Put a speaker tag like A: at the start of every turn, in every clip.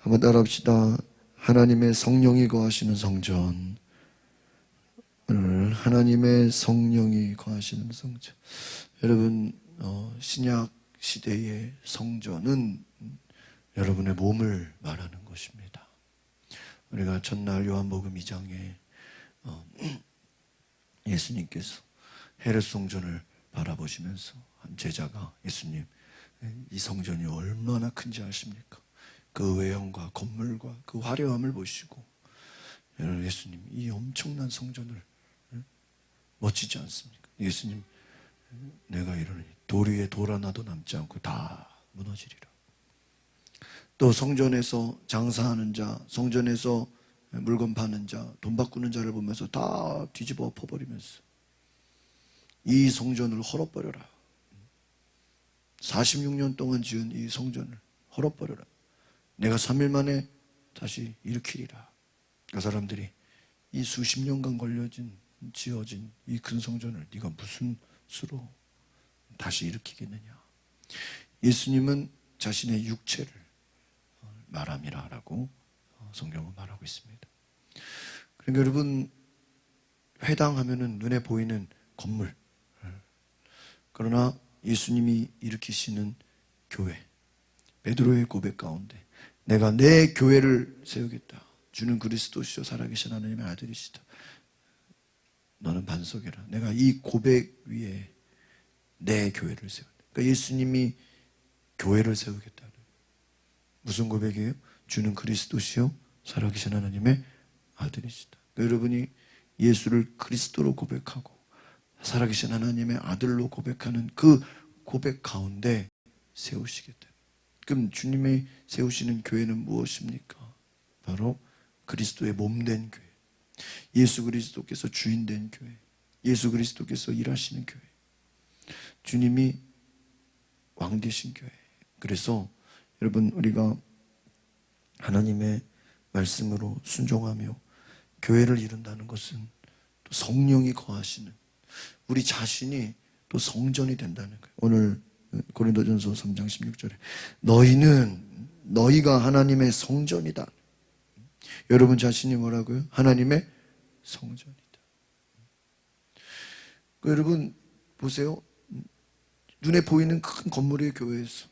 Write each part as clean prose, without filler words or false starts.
A: 한번 따라합시다. 하나님의 성령이 거하시는 성전. 오늘 하나님의 성령이 거하시는 성전. 여러분, 신약 시대의 성전은 여러분의 몸을 말하는 것입니다. 우리가 전날 요한복음 2장에 예수님께서 헤롯 성전을 바라보시면서 한 제자가 예수님, 이 성전이 얼마나 큰지 아십니까? 그 외형과 건물과 그 화려함을 보시고, 여러분, 예수님, 이 엄청난 성전을 멋지지 않습니까? 예수님, 내가 이러니 돌 위에 돌 하나도 남지 않고 다 무너지리라. 또 성전에서 장사하는 자, 성전에서 물건 파는 자, 돈 바꾸는 자를 보면서 다 뒤집어 엎어버리면서 이 성전을 헐어버려라. 46년 동안 지은 이 성전을 헐어버려라. 내가 3일 만에 다시 일으키리라. 그 사람들이 이 수십 년간 지어진 이 큰 성전을 네가 무슨 수로 다시 일으키겠느냐. 예수님은 자신의 육체를 말함이라라고 성경은 말하고 있습니다. 그러니까 여러분, 회당하면은 눈에 보이는 건물, 그러나 예수님이 일으키시는 교회, 베드로의 고백 가운데 내가 내 교회를 세우겠다. 주는 그리스도시요 살아계신 하나님의 아들이시다. 너는 반석이라. 내가 이 고백 위에 내 교회를 세운다. 그러니까 예수님이 교회를 세우겠다. 무슨 고백이에요? 주는 그리스도시요 살아계신 하나님의 아들이시다. 그러니까 여러분이 예수를 그리스도로 고백하고 살아계신 하나님의 아들로 고백하는 그 고백 가운데 세우시겠다. 그럼 주님이 세우시는 교회는 무엇입니까? 바로 그리스도의 몸된 교회, 예수 그리스도께서 주인된 교회, 예수 그리스도께서 일하시는 교회, 주님이 왕 되신 교회. 그래서 여러분, 우리가 하나님의 말씀으로 순종하며 교회를 이룬다는 것은 또 성령이 거하시는 우리 자신이 또 성전이 된다는 거예요. 오늘 고린도전서 3장 16절에 너희가 하나님의 성전이다. 여러분 자신이 뭐라고요? 하나님의 성전이다. 여러분 보세요. 눈에 보이는 큰 건물의 교회에서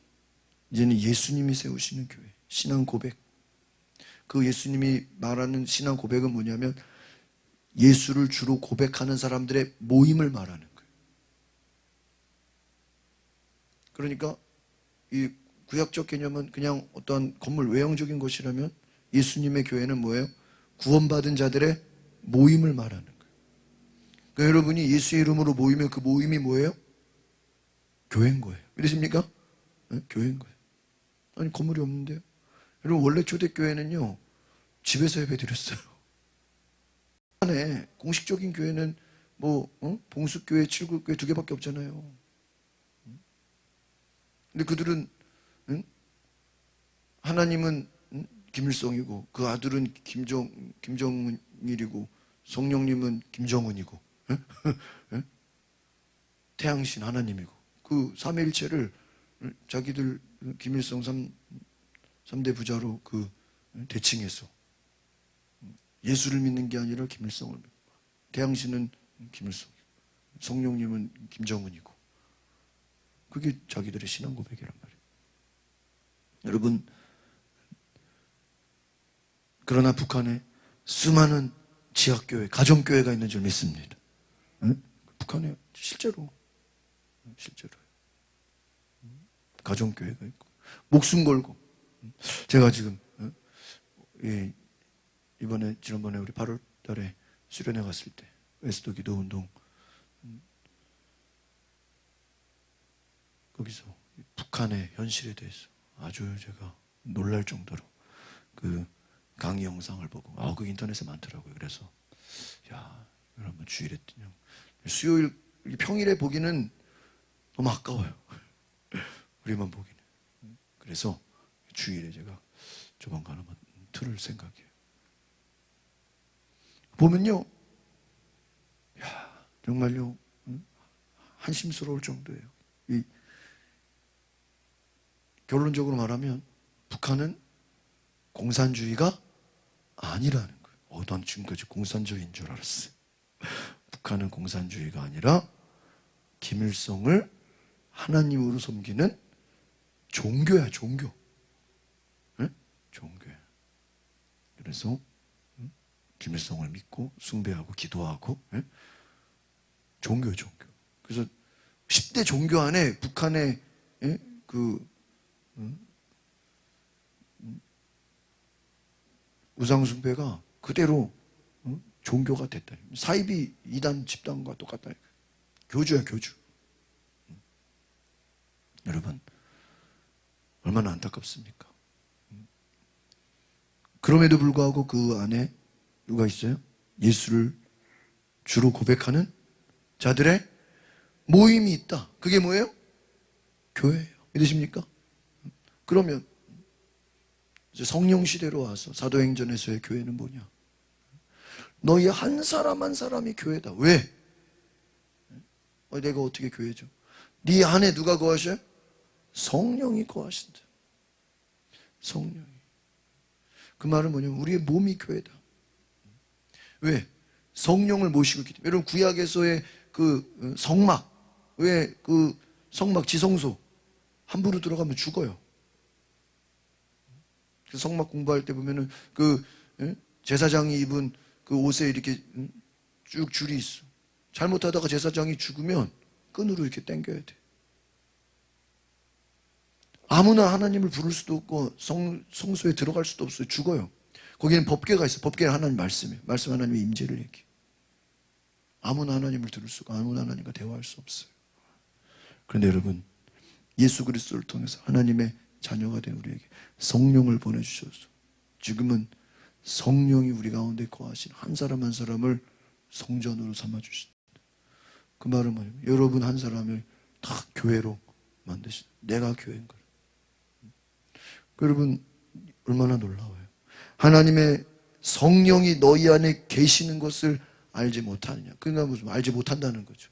A: 이제는 예수님이 세우시는 교회, 신앙 고백. 그 예수님이 말하는 신앙 고백은 뭐냐면 예수를 주로 고백하는 사람들의 모임을 말하는 거예요. 그러니까 이 구약적 개념은 그냥 어떠한 건물 외형적인 것이라면 예수님의 교회는 뭐예요? 구원받은 자들의 모임을 말하는 거예요. 그러니까 여러분이 예수의 이름으로 모이면 그 모임이 뭐예요? 교회인 거예요. 믿으십니까? 네? 교회인 거예요. 아니, 건물이 없는데요. 여러분, 원래 초대교회는요 집에서 예배 드렸어요. 안에 공식적인 교회는 봉숙교회, 칠국교회 2개밖에 없잖아요. 근데 그들은 하나님은 김일성이고 그 아들은 김정일이고 성령님은 김정은이고 태양신 하나님이고 그 삼위일체를 자기들 김일성 3대 부자로 대칭해서 예수를 믿는 게 아니라 김일성을 믿고, 태양신은 김일성, 성령님은 김정은이고, 그게 자기들의 신앙 고백이란 말이에요. 여러분, 그러나 북한에 수많은 지하교회, 가정교회가 있는 줄 믿습니다. 응? 북한에 실제로 가정교회가 있고 목숨 걸고, 제가 지금 지난번에 우리 8월 달에 수련회 갔을 때 웨스트 기도 운동 거기서 북한의 현실에 대해서 아주 제가 놀랄 정도로 그 강의 영상을 보고 그 인터넷에 많더라고요. 그래서 여러분 주일에 수요일 평일에 보기는 너무 아까워요. 우리만 보기는. 그래서 주일에 제가 조만간 한번 틀을 생각해요. 보면요, 정말요 한심스러울 정도예요. 결론적으로 말하면 북한은 공산주의가 아니라는 거예요. 난 지금까지 공산주의인 줄 알았어요. 북한은 공산주의가 아니라 김일성을 하나님으로 섬기는 종교야, 종교. 네? 종교야. 그래서 김일성을 믿고 숭배하고 기도하고, 네? 종교. 그래서 10대 종교 안에 북한의, 예? 우상숭배가 그대로 종교가 됐다. 사이비 이단 집단과 똑같다. 교주야, 교주. 여러분, 얼마나 안타깝습니까? 그럼에도 불구하고 그 안에 누가 있어요? 예수를 주로 고백하는 자들의 모임이 있다. 그게 뭐예요? 교회예요. 믿으십니까? 그러면 이제 성령 시대로 와서 사도행전에서의 교회는 뭐냐? 너희 한 사람 한 사람이 교회다. 왜? 내가 어떻게 교회죠? 네 안에 누가 거하셔요? 성령이 거하신다. 성령이. 그 말은 뭐냐면 우리의 몸이 교회다. 왜? 성령을 모시고 있기 때문에. 여러분 구약에서의 그 성막, 왜 그 성막 지성소 함부로 들어가면 죽어요. 그 성막 공부할 때 보면은 그 제사장이 입은 그 옷에 이렇게 쭉 줄이 있어. 잘못하다가 제사장이 죽으면 끈으로 이렇게 당겨야 돼. 아무나 하나님을 부를 수도 없고 성소에 들어갈 수도 없어요. 죽어요. 거기는 법궤가 있어요. 법궤는 하나님 말씀이에요. 말씀 하나님의 임재를 얘기해요. 아무나 하나님을 들을 수가, 아무나 하나님과 대화할 수 없어요. 그런데 여러분, 예수 그리스도를 통해서 하나님의 자녀가 된 우리에게 성령을 보내주셔서 지금은 성령이 우리 가운데 거하신 한 사람 한 사람을 성전으로 삼아주신다. 그 말은 뭐냐면 여러분 한 사람을 다 교회로 만드신다. 내가 교회인 거예요. 여러분 얼마나 놀라워요. 하나님의 성령이 너희 안에 계시는 것을 알지 못하느냐. 그러니까 무슨 알지 못한다는 거죠.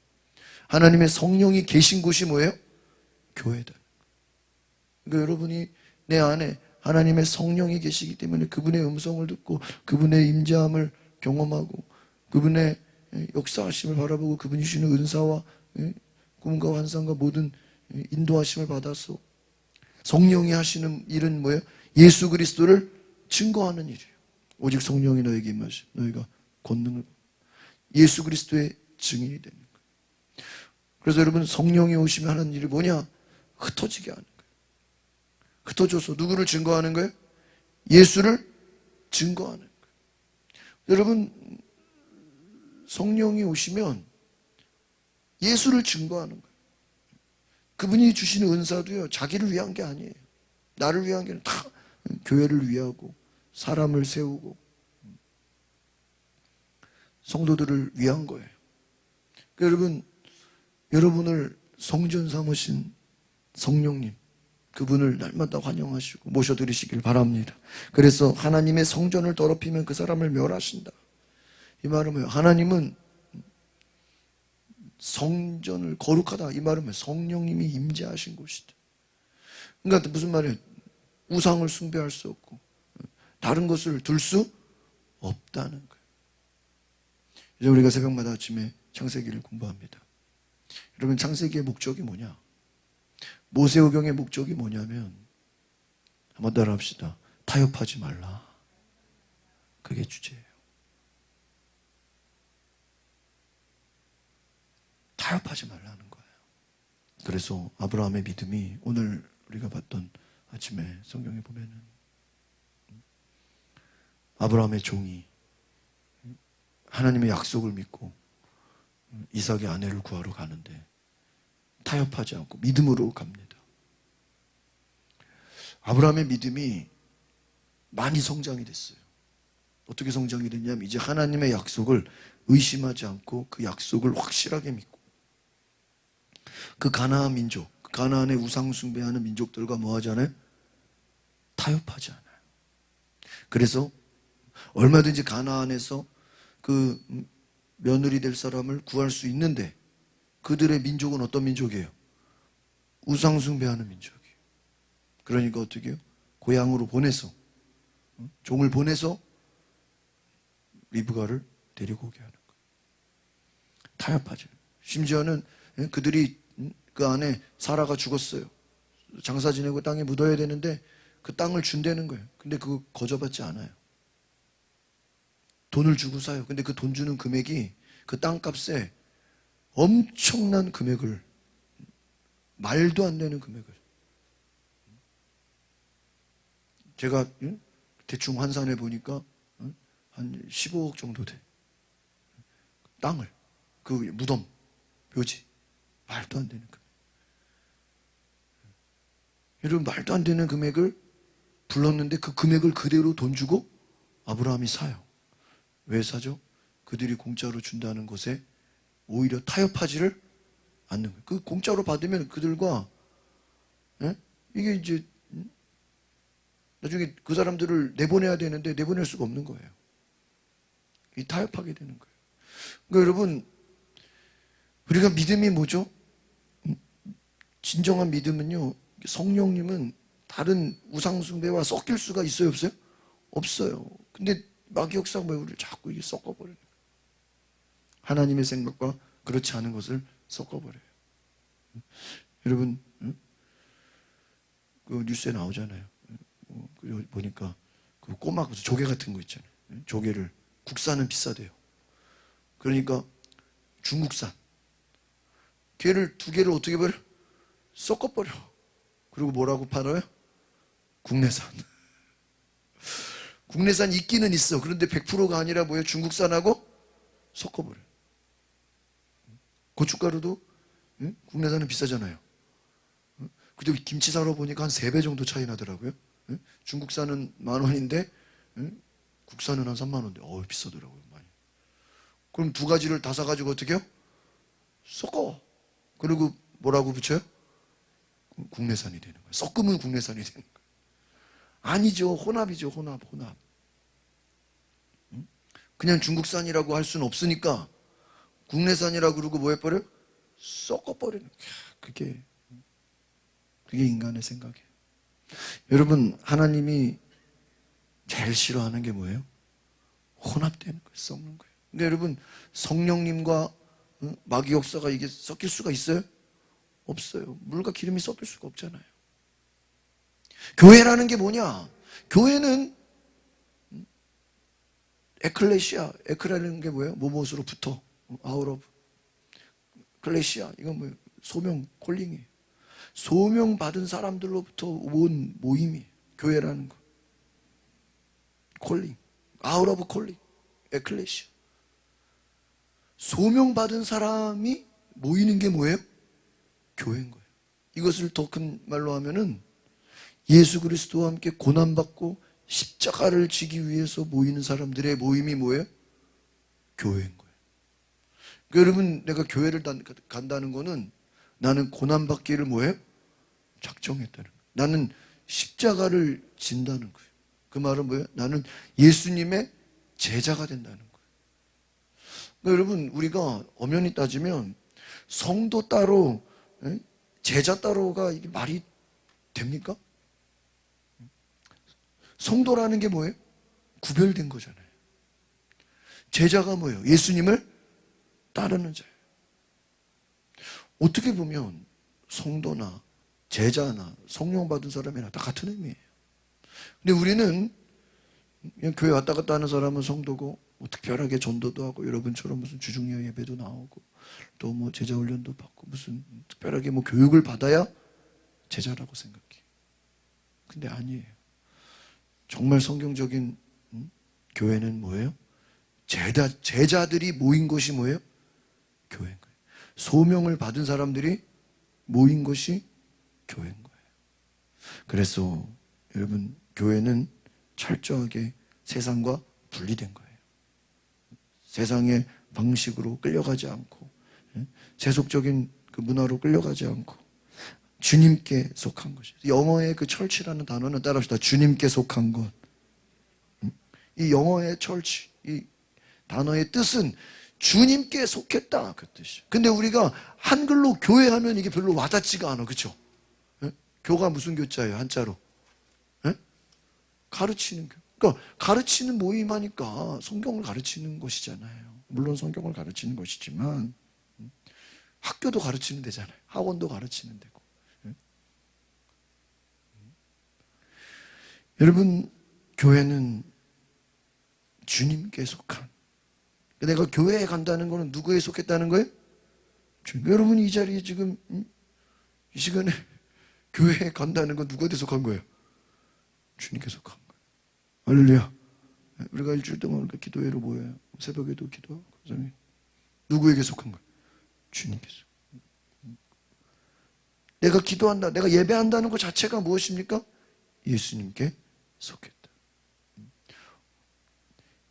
A: 하나님의 성령이 계신 곳이 뭐예요? 교회다. 그러니까 여러분이 내 안에 하나님의 성령이 계시기 때문에 그분의 음성을 듣고 그분의 임재함을 경험하고 그분의 역사하심을 바라보고 그분이 주시는 은사와 꿈과 환상과 모든 인도하심을 받아서 성령이 하시는 일은 뭐예요? 예수 그리스도를 증거하는 일이에요. 오직 성령이 너에게 임하시 너희가 권능을 예수 그리스도의 증인이 되는 거예요. 그래서 여러분 성령이 오시면 하는 일이 뭐냐? 흩어지게 하는 거예요. 흩어져서 누구를 증거하는 거예요? 예수를 증거하는 거예요. 여러분 성령이 오시면 예수를 증거하는 거예요. 그분이 주시는 은사도요 자기를 위한 게 아니에요. 나를 위한 게 아니라 다 교회를 위하고 사람을 세우고 성도들을 위한 거예요. 그러니까 여러분을 성전 삼으신 성령님 그분을 날마다 환영하시고 모셔드리시길 바랍니다. 그래서 하나님의 성전을 더럽히면 그 사람을 멸하신다. 이 말은 뭐예요? 하나님은 성전을 거룩하다. 이 말은 뭐예요? 성령님이 임재하신 곳이다. 그러니까 무슨 말이에요? 우상을 숭배할 수 없고 다른 것을 둘 수 없다는 거예요. 이제 우리가 새벽마다 아침에 창세기를 공부합니다. 여러분 창세기의 목적이 뭐냐? 모세오경의 목적이 뭐냐면 한번 따라 합시다. 타협하지 말라. 그게 주제예요. 타협하지 말라는 거예요. 그래서 아브라함의 믿음이 오늘 우리가 봤던 아침에 성경에 보면은 아브라함의 종이 하나님의 약속을 믿고 이삭의 아내를 구하러 가는데 타협하지 않고 믿음으로 갑니다. 아브라함의 믿음이 많이 성장이 됐어요. 어떻게 성장이 됐냐면 이제 하나님의 약속을 의심하지 않고 그 약속을 확실하게 믿고 그 가나안 민족, 가나안의 우상 숭배하는 민족들과 뭐 하지 않아요? 타협하지 않아요. 그래서 얼마든지 가나안에서 그 며느리 될 사람을 구할 수 있는데 그들의 민족은 어떤 민족이에요? 우상 숭배하는 민족이에요. 그러니까 어떻게 해요? 고향으로 보내서 종을 보내서 리브가를 데리고 오게 하는 거예요. 타협하죠. 심지어는 그들이 그 안에 사라가 죽었어요. 장사 지내고 땅에 묻어야 되는데 그 땅을 준다는 거예요. 근데 그거 거저받지 않아요. 돈을 주고 사요. 근데 그 돈 주는 금액이 그 땅값에 엄청난 금액을, 말도 안 되는 금액을, 제가 대충 환산해 보니까 한 15억 정도 돼. 땅을, 그 무덤, 묘지, 말도 안 되는 금액. 여러분, 말도 안 되는 금액을 불렀는데 그 금액을 그대로 돈 주고 아브라함이 사요. 왜 사죠? 그들이 공짜로 준다는 것에 오히려 타협하지를 않는 거예요. 그 공짜로 받으면 그들과 이게 이제 나중에 그 사람들을 내보내야 되는데 내보낼 수가 없는 거예요. 이 타협하게 되는 거예요. 그러니까 여러분, 우리가 믿음이 뭐죠? 진정한 믿음은요, 성령님은 다른 우상숭배와 섞일 수가 있어요, 없어요? 없어요. 근데 마귀역사가 왜 우리를 자꾸 이게 섞어버려요? 하나님의 생각과 그렇지 않은 것을 섞어버려요. 여러분, 그 뉴스에 나오잖아요. 보니까 그 꼬막 조개 같은 거 있잖아요. 조개를 국산은 비싸대요. 그러니까 중국산 걔를 두 개를 어떻게 버려? 섞어버려. 그리고 뭐라고 팔아요? 국내산. 국내산 있기는 있어. 그런데 100%가 아니라 뭐예요? 중국산하고 섞어버려. 고춧가루도 국내산은 비싸잖아요. 근데 김치 사러 보니까 한 3배 정도 차이 나더라고요. 중국산은 10,000원인데 국산은 한 30,000원인데 비싸더라고요, 많이. 그럼 두 가지를 다 사가지고 어떻게 해요? 섞어. 그리고 뭐라고 붙여요? 국내산이 되는 거예요. 섞으면 국내산이 되는 거예요. 아니죠. 혼합이죠. 혼합. 그냥 중국산이라고 할 수는 없으니까 국내산이라고 그러고 뭐 해버려요? 섞어버리는 거예요. 그게 인간의 생각이에요. 여러분, 하나님이 제일 싫어하는 게 뭐예요? 혼합되는 거예요. 섞는 거예요. 근데 여러분, 성령님과 마귀 역사가 이게 섞일 수가 있어요? 없어요. 물과 기름이 섞일 수가 없잖아요. 교회라는 게 뭐냐? 교회는 에클레시아, 에크라는 게 뭐예요? 뭐뭇으로 붙어. 아웃 오브 클레시아. 이건 뭐예요? 소명, 콜링이에요. 소명 받은 사람들로부터 온 모임이 교회라는 거. 콜링, 아웃 오브 콜링, 에클레시아. 소명 받은 사람이 모이는 게 뭐예요? 교회인 거예요. 이것을 더 큰 말로 하면은 예수 그리스도와 함께 고난받고 십자가를 지기 위해서 모이는 사람들의 모임이 뭐예요? 교회인 거예요. 그러니까 여러분, 내가 교회를 간다는 거는 나는 고난받기를 뭐예요? 작정했다는 거예요. 나는 십자가를 진다는 거예요. 그 말은 뭐예요? 나는 예수님의 제자가 된다는 거예요. 그러니까 여러분, 우리가 엄연히 따지면 성도 따로 제자 따로가 이게 말이 됩니까? 성도라는 게 뭐예요? 구별된 거잖아요. 제자가 뭐예요? 예수님을 따르는 자예요. 어떻게 보면 성도나 제자나 성령 받은 사람이나 다 같은 의미예요. 근데 우리는 그냥 교회 왔다 갔다 하는 사람은 성도고, 뭐 특별하게 전도도 하고, 여러분처럼 무슨 주중예배 예배도 나오고, 또 뭐 제자 훈련도 받고, 무슨 특별하게 뭐 교육을 받아야 제자라고 생각해. 근데 아니에요. 정말 성경적인 교회는 뭐예요? 제자들이 모인 것이 뭐예요? 교회인 거예요. 소명을 받은 사람들이 모인 것이 교회인 거예요. 그래서 여러분, 교회는 철저하게 세상과 분리된 거예요. 세상의 방식으로 끌려가지 않고, 세속적인 그 문화로 끌려가지 않고 주님께 속한 것이에요. 영어의 그 철치라는 단어는 따라합시다. 주님께 속한 것. 이 영어의 철치, 이 단어의 뜻은 주님께 속했다, 그 뜻이에요. 근데 우리가 한글로 교회하면 이게 별로 와닿지가 않아, 그렇죠? 교가 무슨 교자예요, 한자로? 가르치는 교. 그러니까 가르치는 모임하니까 성경을 가르치는 것이잖아요. 물론 성경을 가르치는 것이지만 학교도 가르치는 데잖아요. 학원도 가르치는 데고. 여러분, 교회는 주님께 속한, 내가 교회에 간다는 것은 누구에 속했다는 거예요? 주님. 여러분, 이 자리에 지금 이 시간에 교회에 간다는 건 누구한테 속한 거예요? 주님께 속한 거예요. 할렐루야. 우리가 일주일 동안 우리가 기도회로 모여요. 새벽에도 기도하고. 누구에게 속한 거예요? 주님께 속. 내가 기도한다, 내가 예배한다는 것 자체가 무엇입니까? 예수님께 속했다.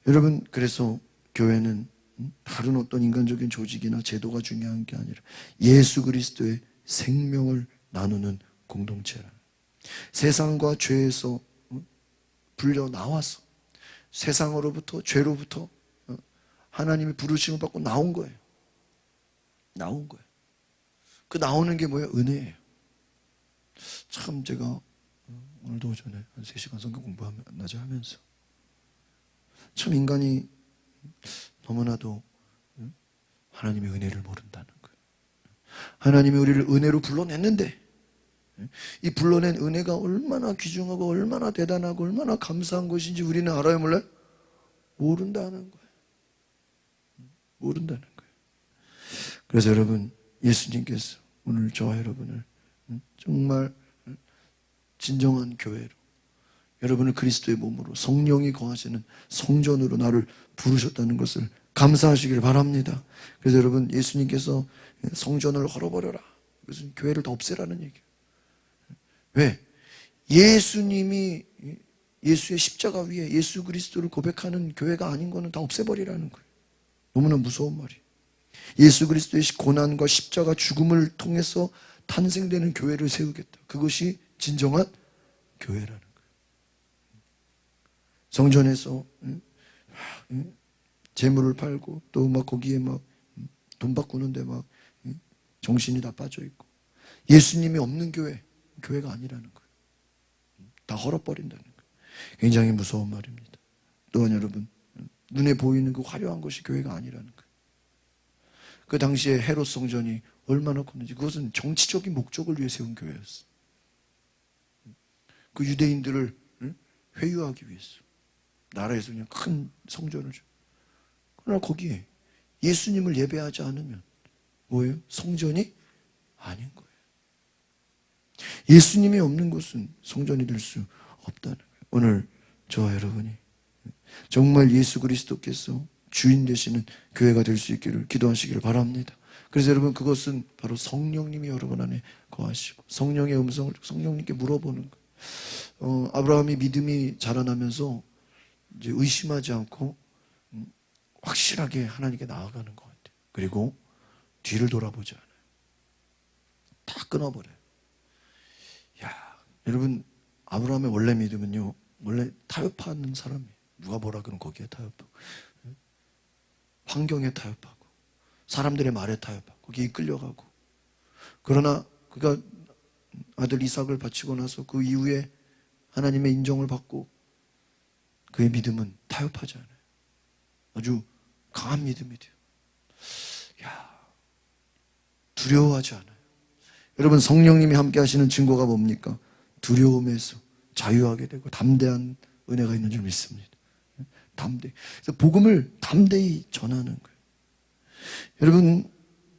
A: 여러분, 그래서 교회는 다른 어떤 인간적인 조직이나 제도가 중요한 게 아니라 예수 그리스도의 생명을 나누는 공동체라. 세상과 죄에서 불려 나와서 세상으로부터, 죄로부터 하나님이 부르심을 받고 나온 거예요. 나온 거예요. 그 나오는 게 뭐예요? 은혜예요. 참, 제가 오늘도 오전에 한 3시간 성경 공부하면서 하면서 참 인간이 너무나도 하나님의 은혜를 모른다는 거예요. 하나님이 우리를 은혜로 불러냈는데 이 불러낸 은혜가 얼마나 귀중하고 얼마나 대단하고 얼마나 감사한 것인지 우리는 알아요, 몰라요? 모른다는 거예요. 모른다는 거예요. 그래서 여러분, 예수님께서 오늘 저와 여러분을 정말 진정한 교회로, 여러분을 그리스도의 몸으로 성령이 거하시는 성전으로 나를 부르셨다는 것을 감사하시길 바랍니다. 그래서 여러분, 예수님께서 성전을 헐어버려라, 그것은 교회를 다 없애라는 얘기예요. 왜? 예수님이 예수의 십자가 위에 예수 그리스도를 고백하는 교회가 아닌 거는 다 없애버리라는 거예요. 너무나 무서운 말이에요. 예수 그리스도의 고난과 십자가 죽음을 통해서 탄생되는 교회를 세우겠다. 그것이 진정한 교회라는 거예요. 성전에서 재물을 팔고 또 막 거기에 막 돈 바꾸는데 막 정신이 다 빠져 있고, 예수님이 없는 교회가 아니라는 거예요. 다 헐어버린다는 거예요. 굉장히 무서운 말입니다. 또한 여러분, 눈에 보이는 그 화려한 것이 교회가 아니라는 거예요. 그 당시에 헤롯 성전이 얼마나 컸는지, 그것은 정치적인 목적을 위해 세운 교회였어요. 그 유대인들을 회유하기 위해서 나라에서 그냥 큰 성전을 줘. 그러나 거기에 예수님을 예배하지 않으면 뭐예요? 성전이 아닌 거예요. 예수님이 없는 곳은 성전이 될 수 없다는 거예요. 오늘 저와 여러분이 정말 예수 그리스도께서 주인 되시는 교회가 될 수 있기를 기도하시기를 바랍니다. 그래서 여러분, 그것은 바로 성령님이 여러분 안에 거하시고 성령의 음성을 성령님께 물어보는 거예요. 아브라함이 믿음이 자라나면서 이제 의심하지 않고 확실하게 하나님께 나아가는 것 같아요. 그리고 뒤를 돌아보지 않아요. 다 끊어버려요. 야, 여러분, 아브라함의 원래 믿음은요, 원래 타협하는 사람이에요. 누가 뭐라 그러면 거기에 타협하고, 환경에 타협하고, 사람들의 말에 타협하고, 거기에 끌려가고. 그러나 그가 아들 이삭을 바치고 나서 그 이후에 하나님의 인정을 받고, 그의 믿음은 타협하지 않아요. 아주 강한 믿음이 돼요. 야, 두려워하지 않아요. 여러분, 성령님이 함께 하시는 증거가 뭡니까? 두려움에서 자유하게 되고 담대한 은혜가 있는 줄 믿습니다. 담대. 그래서 복음을 담대히 전하는 거예요. 여러분,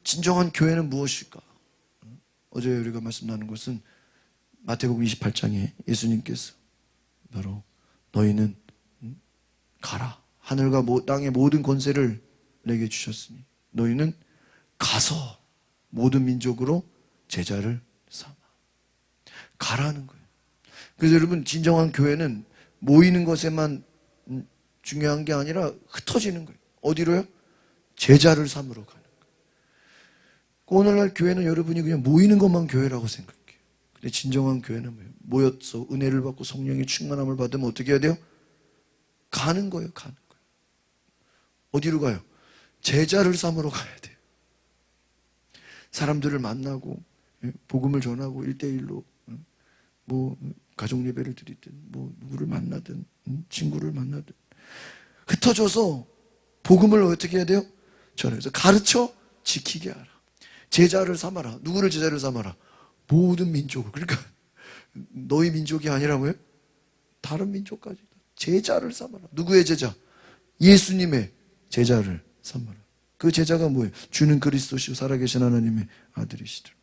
A: 진정한 교회는 무엇일까? 어제 우리가 말씀 나눈 것은 마태복음 28장에 예수님께서 바로 너희는 가라. 하늘과 땅의 모든 권세를 내게 주셨으니 너희는 가서 모든 민족으로 제자를 삼아. 가라는 거예요. 그래서 여러분, 진정한 교회는 모이는 것에만 중요한 게 아니라 흩어지는 거예요. 어디로요? 제자를 삼으러 가는 거예요. 오늘날 교회는 여러분이 그냥 모이는 것만 교회라고 생각해요. 근데 진정한 교회는 뭐예요? 모여서 은혜를 받고 성령의 충만함을 받으면 어떻게 해야 돼요? 가는 거예요. 가는 거예요. 어디로 가요? 제자를 삼으러 가야 돼요. 사람들을 만나고 복음을 전하고 1대1로 뭐 가족 예배를 드리든 뭐 누구를 만나든 친구를 만나든 흩어져서 복음을 어떻게 해야 돼요? 전해서 가르쳐 지키게 하라. 제자를 삼아라. 누구를 제자를 삼아라? 모든 민족을. 그러니까 너희 민족이 아니라고요? 다른 민족까지 제자를 삼아라. 누구의 제자? 예수님의 제자를 삼아라. 그 제자가 뭐예요? 주는 그리스도시요 살아계신 하나님의 아들이시더라.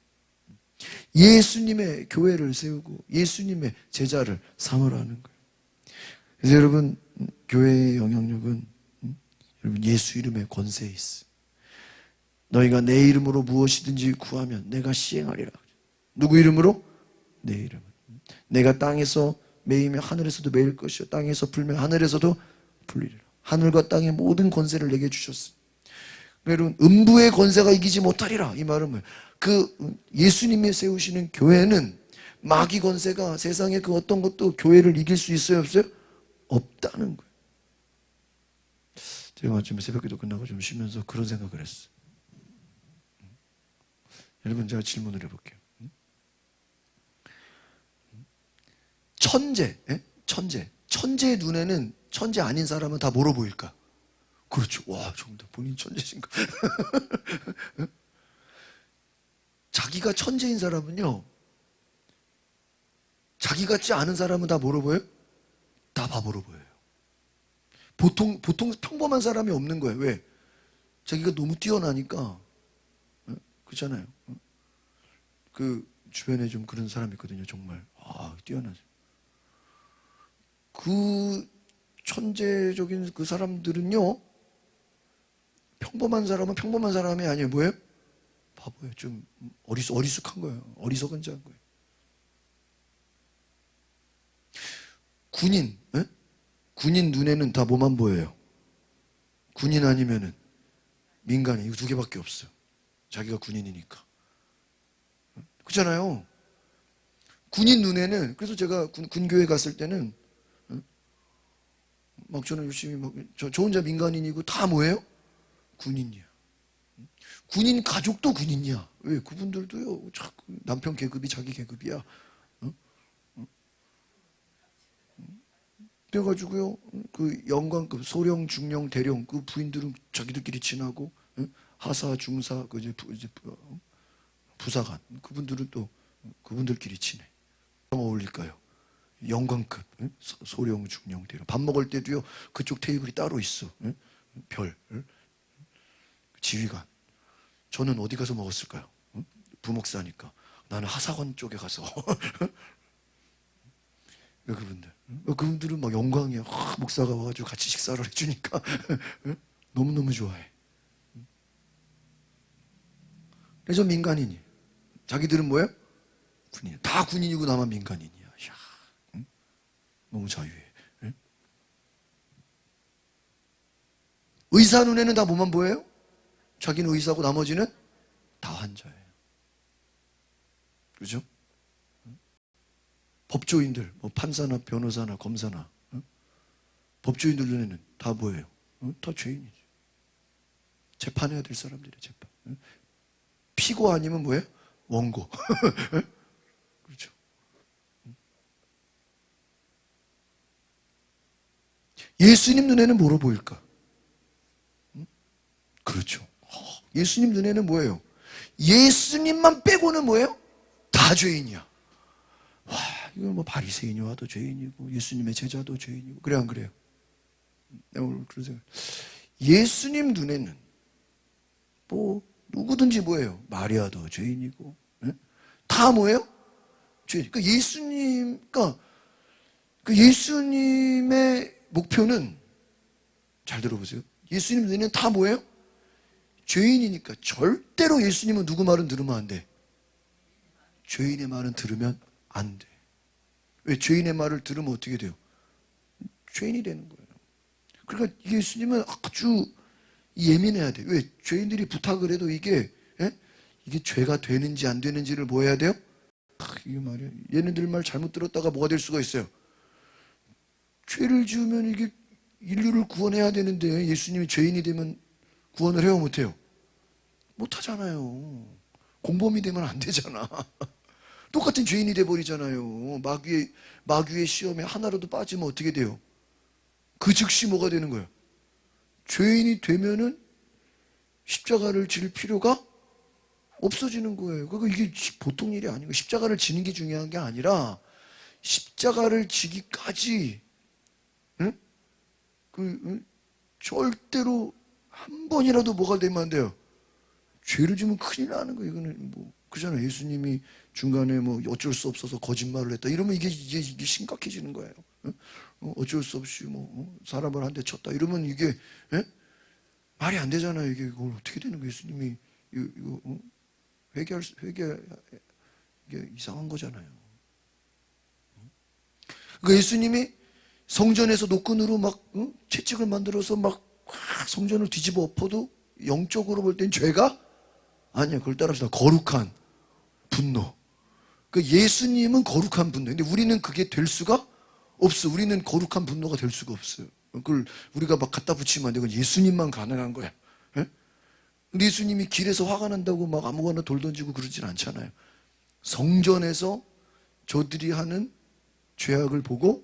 A: 예수님의 교회를 세우고 예수님의 제자를 삼으라는 거예요. 그래서 여러분, 교회의 영향력은 여러분 예수 이름의 권세에 있어. 너희가 내 이름으로 무엇이든지 구하면 내가 시행하리라. 누구 이름으로? 내 이름. 내가 땅에서 매이면 하늘에서도 매일 것이요 땅에서 풀면 하늘에서도 풀리리라. 하늘과 땅의 모든 권세를 내게 주셨어. 여러분, 음부의 권세가 이기지 못하리라. 이 말은 뭐예요? 그 예수님이 세우시는 교회는 마귀 권세가 세상의 그 어떤 것도 교회를 이길 수 있어요, 없어요? 없다는 거예요. 제가 아침에 새벽기도 끝나고 좀 쉬면서 그런 생각을 했어요. 여러분, 제가 질문을 해볼게요. 천재, 천재의 눈에는 천재 아닌 사람은 다 뭐로 보일까? 그렇죠. 와, 정말 본인 천재신가? 자기가 천재인 사람은요, 자기 같지 않은 사람은 다 뭐로 보여요? 다 바보로 보여요. 보통 평범한 사람이 없는 거예요. 왜? 자기가 너무 뛰어나니까. 그렇잖아요. 그 주변에 좀 그런 사람이 있거든요. 정말 뛰어나죠. 그 천재적인 그 사람들은요, 평범한 사람은 평범한 사람이 아니에요. 뭐예요? 바보예요. 좀 어리숙한 거예요. 어리석은자한 거예요. 군인 눈에는 다 뭐만 보여요? 군인 아니면은 민간인. 이거 두 개밖에 없어요. 자기가 군인이니까. 그렇잖아요. 군인 눈에는, 그래서 제가 군교회 갔을 때는 막 저는 열심히 저 혼자 민간인이고 다 뭐예요? 군인이야. 군인 가족도 군인이야. 왜? 그분들도요, 자꾸 남편 계급이 자기 계급이야. 그래가지고요, 그 영관급, 소령, 중령, 대령, 그 부인들은 자기들끼리 친하고, 하사, 중사, 그 이제 부사관, 그분들은 또 그분들끼리 친해. 어울릴까요? 영관급, 소령, 중령, 대령. 밥 먹을 때도요, 그쪽 테이블이 따로 있어. 별, 지휘관. 저는 어디 가서 먹었을까요? 부목사니까. 나는 하사관 쪽에 가서. 그분들은 막 영광이야. 목사가 와가지고 같이 식사를 해주니까 너무너무 좋아해. 그래서 민간인이. 자기들은 뭐예요? 군인. 다 군인이고 나만 민간인이야. 이야, 너무 자유해. 의사 눈에는 다 뭐만 보여요? 자기는 의사고 나머지는 다 환자예요. 그죠? 법조인들, 뭐 판사나 변호사나 검사나 법조인들 눈에는 다 뭐예요? 다 죄인이죠. 재판해야 될 사람들이에요. 재판. 피고 아니면 뭐예요? 원고. 그렇죠. 예수님 눈에는 뭐로 보일까? 그렇죠. 예수님 눈에는 뭐예요? 예수님만 빼고는 뭐예요? 다 죄인이야. 와, 이거 뭐 바리새인이 와도 죄인이고 예수님의 제자도 죄인이고. 그래 안 그래요? 내가 오늘 그런 생각. 예수님 눈에는 뭐 누구든지 뭐예요? 마리아도 죄인이고, 다 뭐예요? 죄인. 그러니까 그 예수님의 목표는, 잘 들어보세요. 예수님 눈에는 다 뭐예요? 죄인이니까 절대로 예수님은 누구 말은 들으면 안 돼. 죄인의 말은 들으면 안 돼. 왜? 죄인의 말을 들으면 어떻게 돼요? 죄인이 되는 거예요. 그러니까 예수님은 아주 예민해야 돼. 왜? 죄인들이 부탁을 해도 이게 죄가 되는지 안 되는지를 뭐 해야 돼요? 이게 말이야. 얘네들 말 잘못 들었다가 뭐가 될 수가 있어요. 죄를 지으면 이게 인류를 구원해야 되는데 예수님이 죄인이 되면 구원을 해요, 못해요? 못하잖아요. 공범이 되면 안 되잖아. 똑같은 죄인이 돼버리잖아요. 마귀의 시험에 하나라도 빠지면 어떻게 돼요? 그 즉시 뭐가 되는 거예요? 죄인이 되면은 십자가를 질 필요가 없어지는 거예요. 그러니까 이게 보통 일이 아니고, 십자가를 지는 게 중요한 게 아니라 십자가를 지기까지 절대로 한 번이라도 뭐가 되면 안 돼요? 죄를 지면 큰일 나는 거예요. 이거는 그잖아요. 예수님이 중간에 어쩔 수 없어서 거짓말을 했다. 이러면 이게 심각해지는 거예요. 어쩔 수 없이 사람을 한 대 쳤다. 이러면 이게 말이 안 되잖아요. 이게 이걸 어떻게 되는 거예요? 예수님이 이거 회개 이게 이상한 거잖아요. 그러니까 예수님이 성전에서 노끈으로 채찍을 만들어서 성전을 뒤집어 엎어도 영적으로 볼 땐 죄가 아니야. 그걸 따라합시다. 거룩한 분노. 그러니까 예수님은 거룩한 분노. 근데 우리는 그게 될 수가 없어. 우리는 거룩한 분노가 될 수가 없어요. 그걸 우리가 갖다 붙이면 안 되고 예수님만 가능한 거야. 근데 예수님이 길에서 화가 난다고 아무거나 돌 던지고 그러진 않잖아요. 성전에서 저들이 하는 죄악을 보고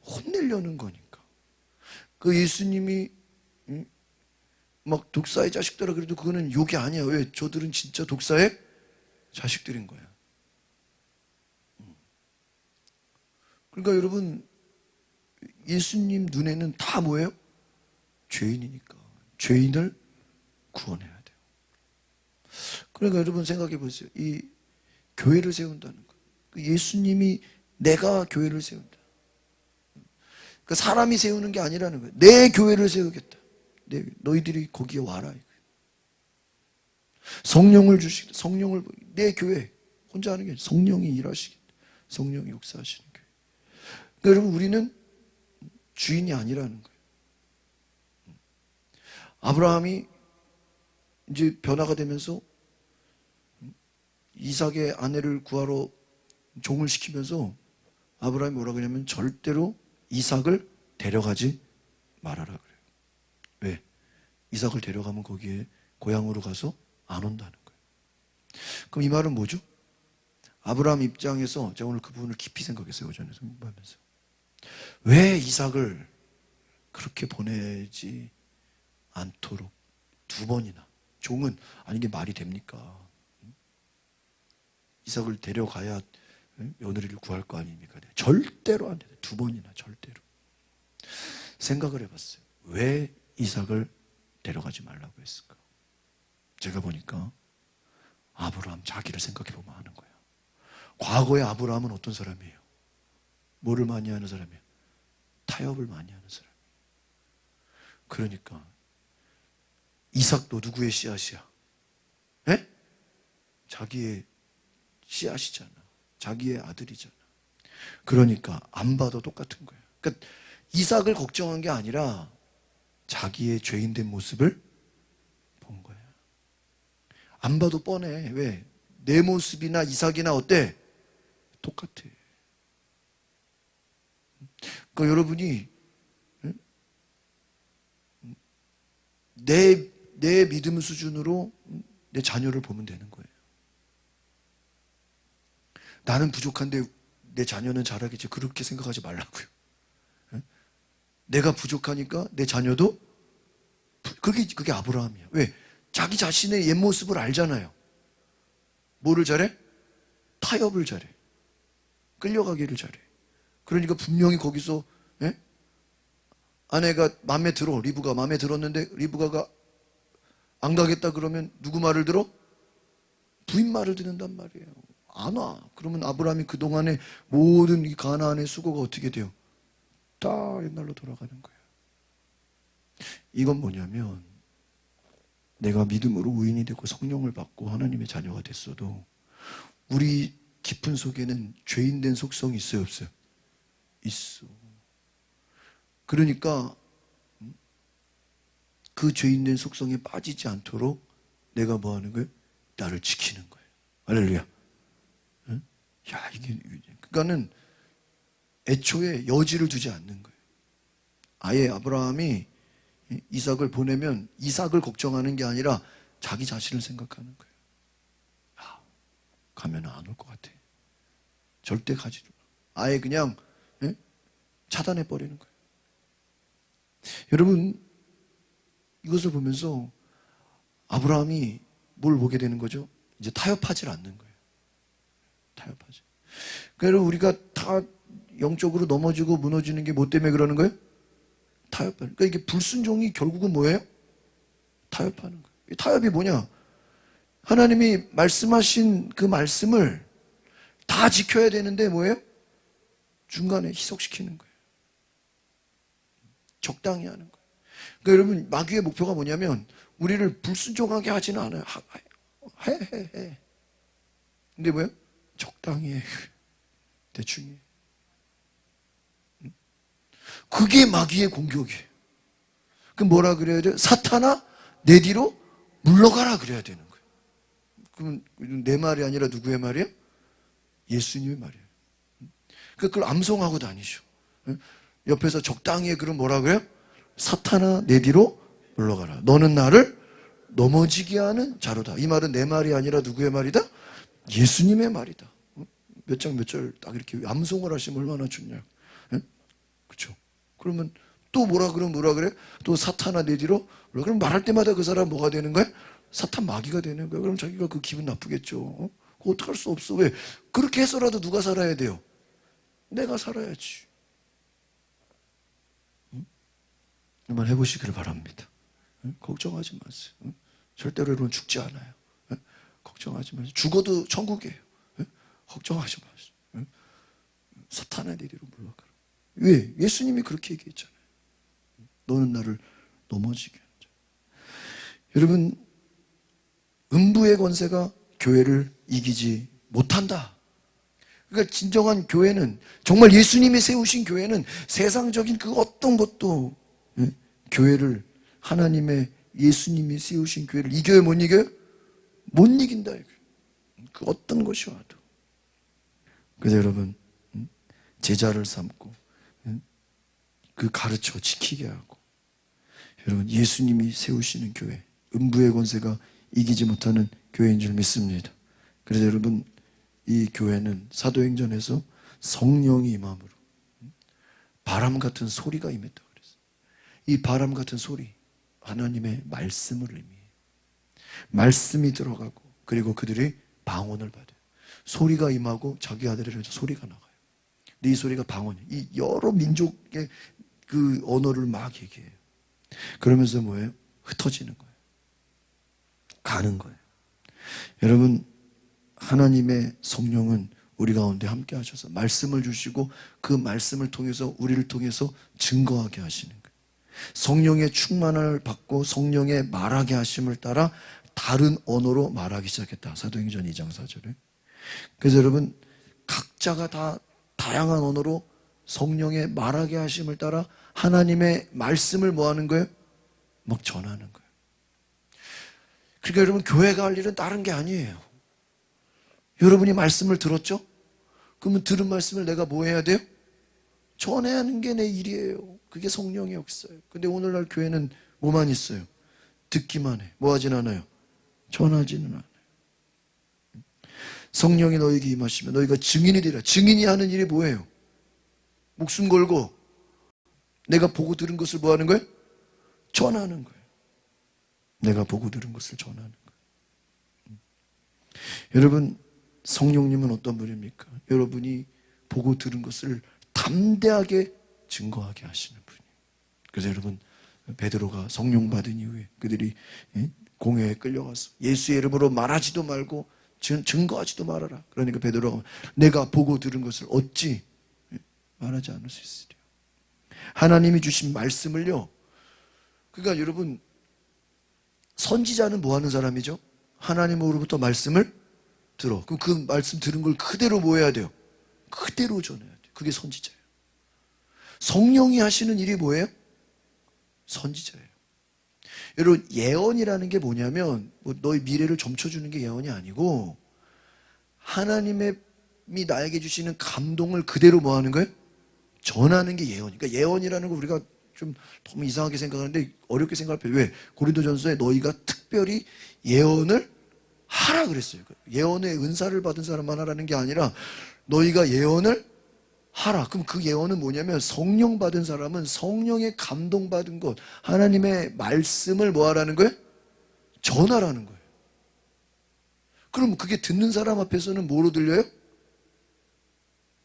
A: 혼내려는 거니까. 그 예수님이 독사의 자식들아 그래도 그거는 욕이 아니야. 왜? 저들은 진짜 독사의 자식들인 거야. 그러니까 여러분, 예수님 눈에는 다 뭐예요? 죄인이니까. 죄인을 구원해야 돼요. 그러니까 여러분 생각해 보세요. 이 교회를 세운다는 거. 예수님이 내가 교회를 세운다. 그 사람이 세우는 게 아니라는 거예요. 내 교회를 세우겠다. 너희들이 거기에 와라. 성령을 주시겠다. 성령을 내 교회 혼자 하는 게 아니라 성령이 일하시겠다. 성령이 역사하시는 교회. 그러니까 여러분 우리는 주인이 아니라는 거예요. 아브라함이 이제 변화가 되면서 이삭의 아내를 구하러 종을 시키면서 아브라함이 뭐라고 하냐면 절대로 이삭을 데려가지 말아라 그래요. 왜? 이삭을 데려가면 거기에 고향으로 가서 안 온다는 거예요. 그럼 이 말은 뭐죠? 아브라함 입장에서 제가 오늘 그 부분을 깊이 생각했어요. 오전에 공부하면서. 왜 이삭을 그렇게 보내지 않도록 두 번이나 종은 아니 이게 말이 됩니까? 이삭을 데려가야 며느리를 구할 거 아닙니까? 절대로 안 돼요. 두 번이나 절대로. 생각을 해봤어요. 왜 이삭을 데려가지 말라고 했을까? 제가 보니까 아브라함 자기를 생각해보면 아는 거예요. 과거의 아브라함은 어떤 사람이에요? 뭐를 많이 하는 사람이에요? 타협을 많이 하는 사람이에요. 그러니까 이삭도 누구의 씨앗이야? 에? 자기의 씨앗이잖아. 자기의 아들이잖아. 그러니까 안 봐도 똑같은 거예요. 그러니까 이삭을 걱정한 게 아니라 자기의 죄인된 모습을 본 거야. 안 봐도 뻔해. 왜? 내 모습이나 이삭이나 어때? 똑같아. 그러니까 여러분이 내 믿음 수준으로 내 자녀를 보면 되는 거예요. 나는 부족한데 내 자녀는 잘하겠지. 그렇게 생각하지 말라고요. 내가 부족하니까 내 자녀도 그게 아브라함이야. 왜? 자기 자신의 옛 모습을 알잖아요. 뭐를 잘해? 타협을 잘해. 끌려가기를 잘해. 그러니까 분명히 거기서 아내가 마음에 들어. 리브가 마음에 들었는데 리브가가 안 가겠다 그러면 누구 말을 들어? 부인 말을 듣는단 말이에요. 안 와. 그러면 아브라함이 그동안의 모든 이 가나안의 수고가 어떻게 돼요? 다 옛날로 돌아가는 거예요. 이건 뭐냐면 내가 믿음으로 의인이 되고 성령을 받고 하나님의 자녀가 됐어도 우리 깊은 속에는 죄인된 속성이 있어요, 없어요? 있어. 그러니까 그 죄인된 속성에 빠지지 않도록 내가 뭐 하는 거예요? 나를 지키는 거예요. 할렐루야. 응? 야, 그러니까는 애초에 여지를 두지 않는 거예요. 아예 아브라함이 이삭을 보내면 이삭을 걱정하는 게 아니라 자기 자신을 생각하는 거예요. 야, 가면 안 올 것 같아. 절대 가지도 아예 그냥 차단해 버리는 거예요. 여러분 이것을 보면서 아브라함이 뭘 보게 되는 거죠? 이제 타협하지 않는 거예요. 타협하지. 그러니까 우리가 다 영적으로 넘어지고 무너지는 게 뭐 때문에 그러는 거예요? 타협하는. 그러니까 이게 불순종이 결국은 뭐예요? 타협하는 거예요. 이 타협이 뭐냐? 하나님이 말씀하신 그 말씀을 다 지켜야 되는데 뭐예요? 중간에 희석시키는 거예요. 적당히 하는 거예요. 그러니까 여러분 마귀의 목표가 뭐냐면 우리를 불순종하게 하지는 않아요. 해. 근데 뭐예요? 적당히 해. 대충 해. 그게 마귀의 공격이에요. 그럼 뭐라 그래야 돼요? 사탄아 내 뒤로 물러가라 그래야 되는 거예요. 그럼 내 말이 아니라 누구의 말이에요? 예수님의 말이에요. 그걸 암송하고 다니죠. 옆에서 적당히 해. 그럼 뭐라 그래요? 사탄아 내 뒤로 물러가라. 너는 나를 넘어지게 하는 자로다. 이 말은 내 말이 아니라 누구의 말이다? 예수님의 말이다. 몇 장 몇 절 딱 이렇게 암송을 하시면 얼마나 좋냐. 그렇죠? 그러면 또 뭐라 그래? 또 사탄아 내 뒤로 물러가라. 그럼 말할 때마다 그 사람 뭐가 되는 거야? 사탄 마귀가 되는 거야. 그럼 자기가 그 기분 나쁘겠죠. 그거 어떡할 수 없어. 왜? 그렇게 해서라도 누가 살아야 돼요? 내가 살아야지. 한번 해보시기를 바랍니다. 걱정하지 마세요. 절대로 여러분 죽지 않아요. 걱정하지 마세요. 죽어도 천국이에요. 걱정하지 마세요. 사탄의 내리로 물러가라. 왜? 예수님이 그렇게 얘기했잖아요. 너는 나를 넘어지게 하는 자. 여러분 음부의 권세가 교회를 이기지 못한다. 그러니까 진정한 교회는 정말 예수님이 세우신 교회는 세상적인 그 어떤 것도 교회를 하나님의 예수님이 세우신 교회를 이겨요? 못 이겨요? 못 이긴다. 그 어떤 것이 와도. 그래서 여러분 제자를 삼고 그 가르쳐 지키게 하고 여러분 예수님이 세우시는 교회 음부의 권세가 이기지 못하는 교회인 줄 믿습니다. 그래서 여러분 이 교회는 사도행전에서 성령이 임함으로 바람 같은 소리가 임했다고 그랬어요. 이 바람 같은 소리 하나님의 말씀을 의미해요. 말씀이 들어가고 그리고 그들이 방언을 받아요. 소리가 임하고 자기 아들에서 소리가 나가요. 근데 이 소리가 방언이에요. 이 여러 민족의 그 언어를 막 얘기해요. 그러면서 뭐예요? 흩어지는 거예요. 가는 거예요. 여러분 하나님의 성령은 우리 가운데 함께 하셔서 말씀을 주시고 그 말씀을 통해서 우리를 통해서 증거하게 하시는 거예요. 성령의 충만을 받고 성령의 말하게 하심을 따라 다른 언어로 말하기 시작했다. 사도행전 2장 4절에. 그래서 여러분 각자가 다 다양한 언어로 성령의 말하게 하심을 따라 하나님의 말씀을 뭐 하는 거예요? 막 전하는 거예요. 그러니까 여러분 교회가 할 일은 다른 게 아니에요. 여러분이 말씀을 들었죠? 그러면 들은 말씀을 내가 뭐 해야 돼요? 전해야 하는 게 내 일이에요. 그게 성령의 역사예요. 근데 오늘날 교회는 뭐만 있어요? 듣기만 해. 뭐 하진 않아요? 전하지는 않아요. 성령이 너에게 임하시면 너희가 증인이 되리라. 증인이 하는 일이 뭐예요? 목숨 걸고 내가 보고 들은 것을 뭐 하는 거예요? 전하는 거예요. 내가 보고 들은 것을 전하는 거예요. 여러분 성령님은 어떤 분입니까? 여러분이 보고 들은 것을 담대하게 증거하게 하시는 분이에요. 그래서 여러분 베드로가 성령 받은 이후에 그들이 공회에 끌려가서 예수의 이름으로 말하지도 말고 증거하지도 말아라. 그러니까 베드로가 내가 보고 들은 것을 어찌 말하지 않을 수 있으리요. 하나님이 주신 말씀을요. 그러니까 여러분 선지자는 뭐 하는 사람이죠? 하나님으로부터 말씀을 들어. 그럼 그 말씀 들은 걸 그대로 뭐 해야 돼요? 그대로 전해야 돼요. 그게 선지자예요. 성령이 하시는 일이 뭐예요? 선지자예요. 여러분 예언이라는 게 뭐냐면 너의 미래를 점쳐주는 게 예언이 아니고 하나님이 나에게 주시는 감동을 그대로 뭐 하는 거예요? 전하는 게 예언이에요. 그러니까 예언이라는 거 우리가 좀 너무 이상하게 생각하는데 어렵게 생각할 필요. 왜? 고린도전서에 너희가 특별히 예언을 하라 그랬어요. 예언의 은사를 받은 사람만 하라는 게 아니라 너희가 예언을 하라. 그럼 그 예언은 뭐냐면 성령 받은 사람은 성령의 감동받은 것, 하나님의 말씀을 뭐 하라는 거예요? 전하라는 거예요. 그럼 그게 듣는 사람 앞에서는 뭐로 들려요?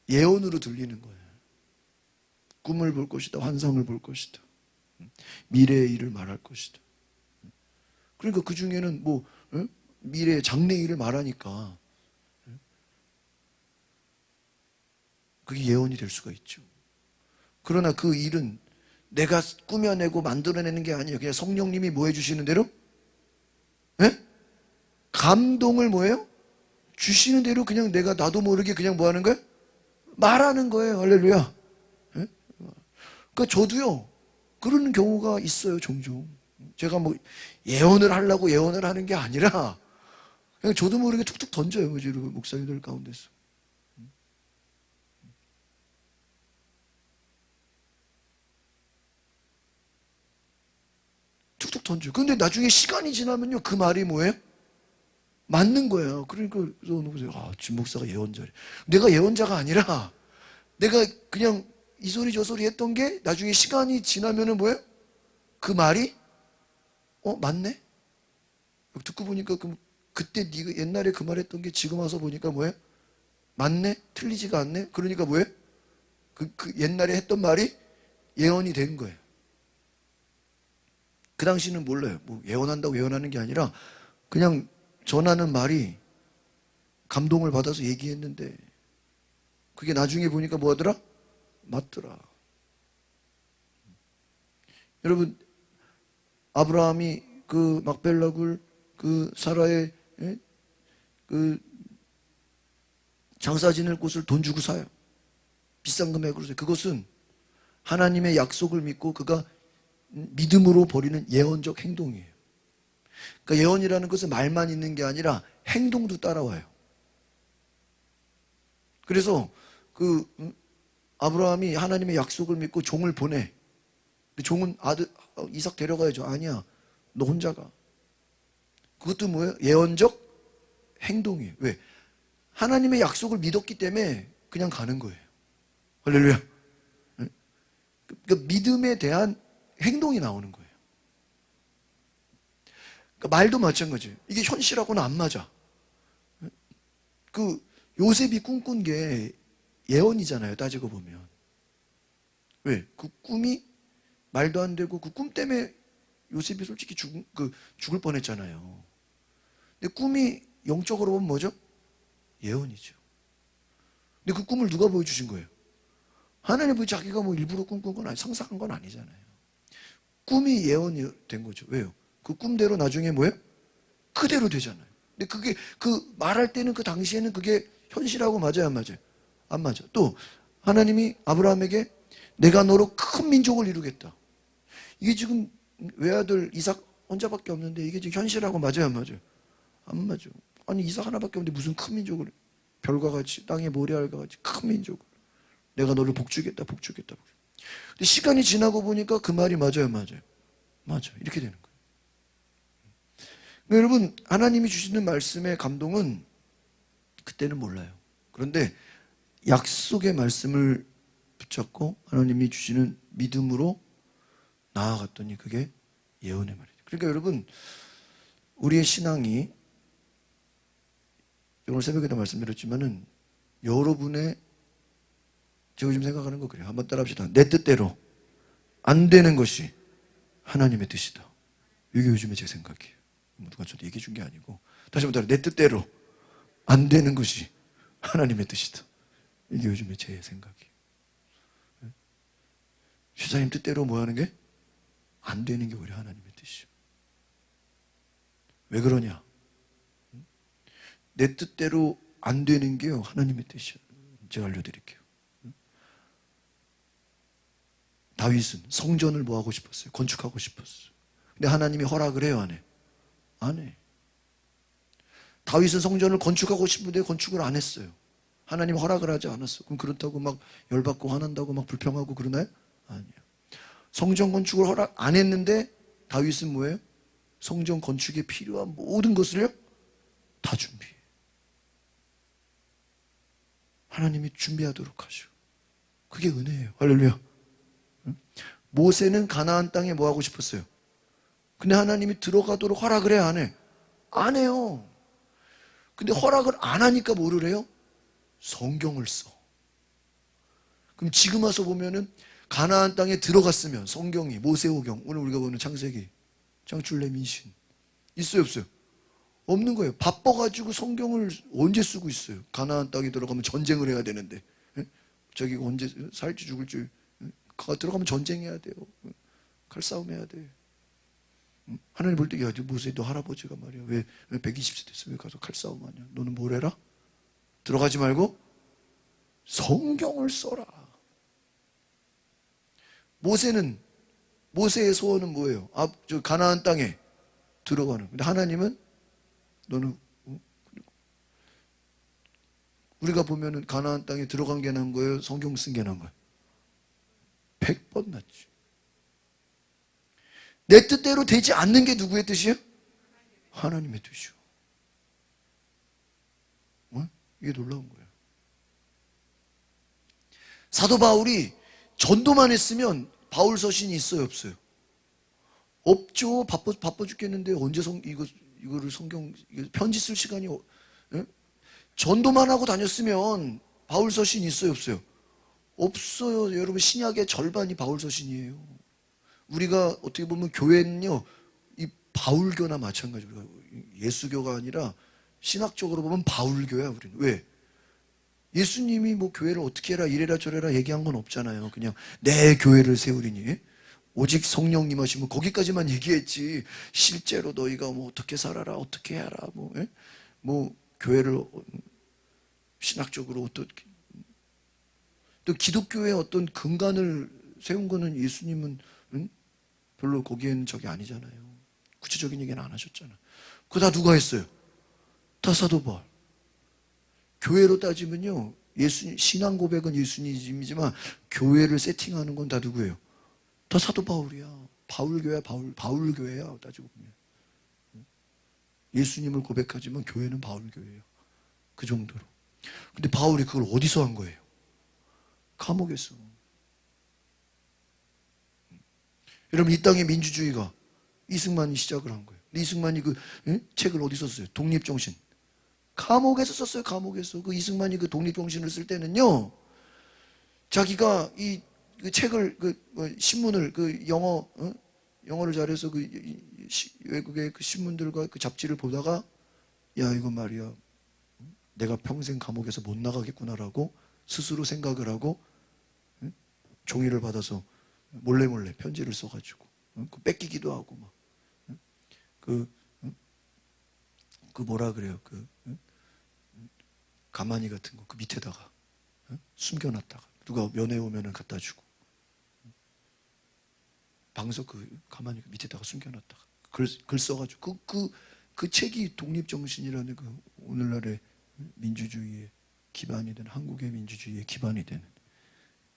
A: 예언으로 들리는 거예요. 꿈을 볼 것이다. 환상을 볼 것이다. 미래의 일을 말할 것이다. 그러니까 그 중에는 뭐 미래의 장래 일을 말하니까 그게 예언이 될 수가 있죠. 그러나 그 일은 내가 꾸며내고 만들어내는 게 아니에요. 그냥 성령님이 뭐 해주시는 대로? 예? 감동을 뭐예요? 주시는 대로 그냥 내가 나도 모르게 그냥 뭐 하는 거예요? 말하는 거예요. 할렐루야. 예? 그러니까 저도요, 그런 경우가 있어요, 종종. 제가 뭐 예언을 하려고 예언을 하는 게 아니라 그냥 저도 모르게 툭툭 던져요, 목사님들 가운데서. 툭툭 던져. 근데 나중에 시간이 지나면요, 그 말이 뭐예요? 맞는 거예요. 그러니까 보세요. 아, 진 목사가 예언자래. 내가 예언자가 아니라 내가 그냥 이 소리 저 소리 했던 게 나중에 시간이 지나면은 뭐예요? 그 말이 맞네. 듣고 보니까 그때 네가 옛날에 그 말했던 게 지금 와서 보니까 뭐예요? 맞네. 틀리지가 않네. 그러니까 뭐예요? 그 옛날에 했던 말이 예언이 된 거예요. 그 당시는 몰라요. 뭐 예언한다고 예언하는 게 아니라 그냥 전하는 말이 감동을 받아서 얘기했는데 그게 나중에 보니까 뭐 하더라? 맞더라. 여러분, 아브라함이 그 막벨락을 그 사라의 그 장사 지낼 곳을 돈 주고 사요. 비싼 금액으로 사요. 그것은 하나님의 약속을 믿고 그가 믿음으로 벌이는 예언적 행동이에요. 그러니까 예언이라는 것은 말만 있는 게 아니라 행동도 따라와요. 그래서 아브라함이 하나님의 약속을 믿고 종을 보내. 근데 종은 아들 이삭 데려가야죠. 아니야, 너 혼자 가. 그것도 뭐예요? 예언적 행동이에요. 왜? 하나님의 약속을 믿었기 때문에 그냥 가는 거예요. 할렐루야. 그 믿음에 대한 행동이 나오는 거예요. 그러니까 말도 마찬가지예요. 이게 현실하고는 안 맞아. 요셉이 꿈꾼 게 예언이잖아요, 따지고 보면. 왜? 그 꿈이 말도 안 되고 그 꿈 때문에 요셉이 솔직히 죽을 뻔했잖아요. 근데 꿈이 영적으로 보면 뭐죠? 예언이죠. 근데 그 꿈을 누가 보여주신 거예요? 하나님이 자기가 뭐 일부러 꿈꾼 건 아니, 상상한 건 아니잖아요. 꿈이 예언이 된 거죠. 왜요? 그 꿈대로 나중에 뭐예요? 그대로 되잖아요. 근데 그게 말할 때는 그 당시에는 그게 현실하고 맞아요, 안 맞아요? 안 맞아. 또 하나님이 아브라함에게 내가 너로 큰 민족을 이루겠다. 이게 지금 외아들 이삭 혼자밖에 없는데 이게 지금 현실하고 맞아요, 안 맞아요? 안 맞아. 아니 이삭 하나밖에 없는데 무슨 큰 민족을, 별과 같이 땅의 모래알과 같이 큰 민족을, 내가 너를 복주겠다. 근데 시간이 지나고 보니까 그 말이 맞아요, 맞아요? 맞아. 이렇게 되는 거예요. 그러니까 여러분, 하나님이 주시는 말씀의 감동은 그때는 몰라요. 그런데 약속의 말씀을 붙잡고 하나님이 주시는 믿음으로 나아갔더니 그게 예언의 말이죠. 그러니까 여러분, 우리의 신앙이, 오늘 새벽에도 말씀드렸지만은 여러분의, 제가 요즘 생각하는 거 그래요. 한번 따라 합시다. 내 뜻대로 안 되는 것이 하나님의 뜻이다. 이게 요즘에 제 생각이에요. 누가 저한테 얘기해 준 게 아니고. 다시 한번 따라, 내 뜻대로 안 되는 것이 하나님의 뜻이다. 이게 요즘에 제 생각이에요. 시사님 뜻대로 뭐 하는 게? 안 되는 게 오히려 하나님의 뜻이에요. 왜 그러냐? 내 뜻대로 안 되는 게요, 하나님의 뜻이에요. 제가 알려드릴게요. 다윗은 성전을 뭐 하고 싶었어요? 건축하고 싶었어요. 근데 하나님이 허락을 해요, 안 해? 안 해. 다윗은 성전을 건축하고 싶은데 건축을 안 했어요. 하나님 허락을 하지 않았어. 그럼 그렇다고 막 열받고 화난다고 막 불평하고 그러나요? 아니에요. 성전 건축을 허락 안 했는데 다윗은 뭐예요? 성전 건축에 필요한 모든 것을요? 다 준비해. 하나님이 준비하도록 하시고. 그게 은혜예요. 할렐루야. 모세는 가나안 땅에 뭐 하고 싶었어요? 근데 하나님이 들어가도록 허락을 해야 안 해? 안 해요. 근데 허락을 안 하니까 뭐를 해요? 성경을 써. 그럼 지금 와서 보면은 가나안 땅에 들어갔으면 성경이 모세오경, 오늘 우리가 보는 창세기, 창출레민신 있어요 없어요? 없는 거예요. 바빠가지고 성경을 언제 쓰고 있어요? 가나안 땅에 들어가면 전쟁을 해야 되는데, 자기가 언제 살지 죽을지, 들어가면 전쟁해야 돼요. 칼싸움 해야 돼. 하나님 볼 때, 야, 모세 너 할아버지가 말이야. 왜 120세 됐어? 왜 가서 칼싸움 하냐? 너는 뭘 해라? 들어가지 말고 성경을 써라. 모세의 소원은 뭐예요? 저 가나안 땅에 들어가는. 근데 하나님은 너는 우리가 보면은 가나안 땅에 들어간 게 나은 거예요? 성경 쓴 게 나은 거예요? 100번 낫지. 내 뜻대로 되지 않는 게 누구의 뜻이에요? 하나님의 뜻이요. 이게 놀라운 거예요. 사도 바울이 전도만 했으면 바울 서신이 있어요 없어요? 없죠. 바빠 죽겠는데 언제 이거를 성경 편지 쓸 시간이 전도만 하고 다녔으면 바울 서신이 있어요 없어요? 없어요. 여러분 신약의 절반이 바울 서신이에요. 우리가 어떻게 보면 교회는요 이 바울교나 마찬가지로 예수교가 아니라 신학적으로 보면 바울교야. 우리는 왜? 예수님이 뭐 교회를 어떻게 해라 이래라 저래라 얘기한 건 없잖아요. 그냥 내 교회를 세우리니 오직 성령님 하시면 거기까지만 얘기했지, 실제로 너희가 뭐 어떻게 살아라 어떻게 해라 뭐 교회를 신학적으로 어떻게, 또 기독교의 어떤 근간을 세운 거는 예수님은 별로 거기에는 저게 아니잖아요. 구체적인 얘기는 안 하셨잖아요. 그거 다 누가 했어요? 다 사도 바울. 교회로 따지면요, 신앙 고백은 예수님이지만 교회를 세팅하는 건 다 누구예요? 다 사도 바울이야. 바울교야, 바울교회야, 따지고 보면. 예수님을 고백하지만 교회는 바울교회예요. 그 정도로. 근데 바울이 그걸 어디서 한 거예요? 감옥에서. 여러분, 이 땅의 민주주의가 이승만이 시작을 한 거예요. 이승만이 책을 어디서 썼어요? 독립정신. 감옥에서 썼어요. 감옥에서. 그 이승만이 그 독립정신을 쓸 때는요, 자기가 그 책을 신문을 영어를 잘해서 외국의 그 신문들과 그 잡지를 보다가, 야 이거 말이야 내가 평생 감옥에서 못 나가겠구나라고 스스로 생각을 하고 종이를 받아서 몰래 편지를 써가지고 뺏기기도 하고 그 뭐라 그래요, 가마니 같은 거 그 밑에다가 숨겨놨다가 누가 면회 오면은 갖다 주고, 방석 가마니 밑에다가 숨겨놨다가 글 써가지고 그 책이 독립정신이라는 오늘날의 민주주의의 기반이 되는, 한국의 민주주의의 기반이 되는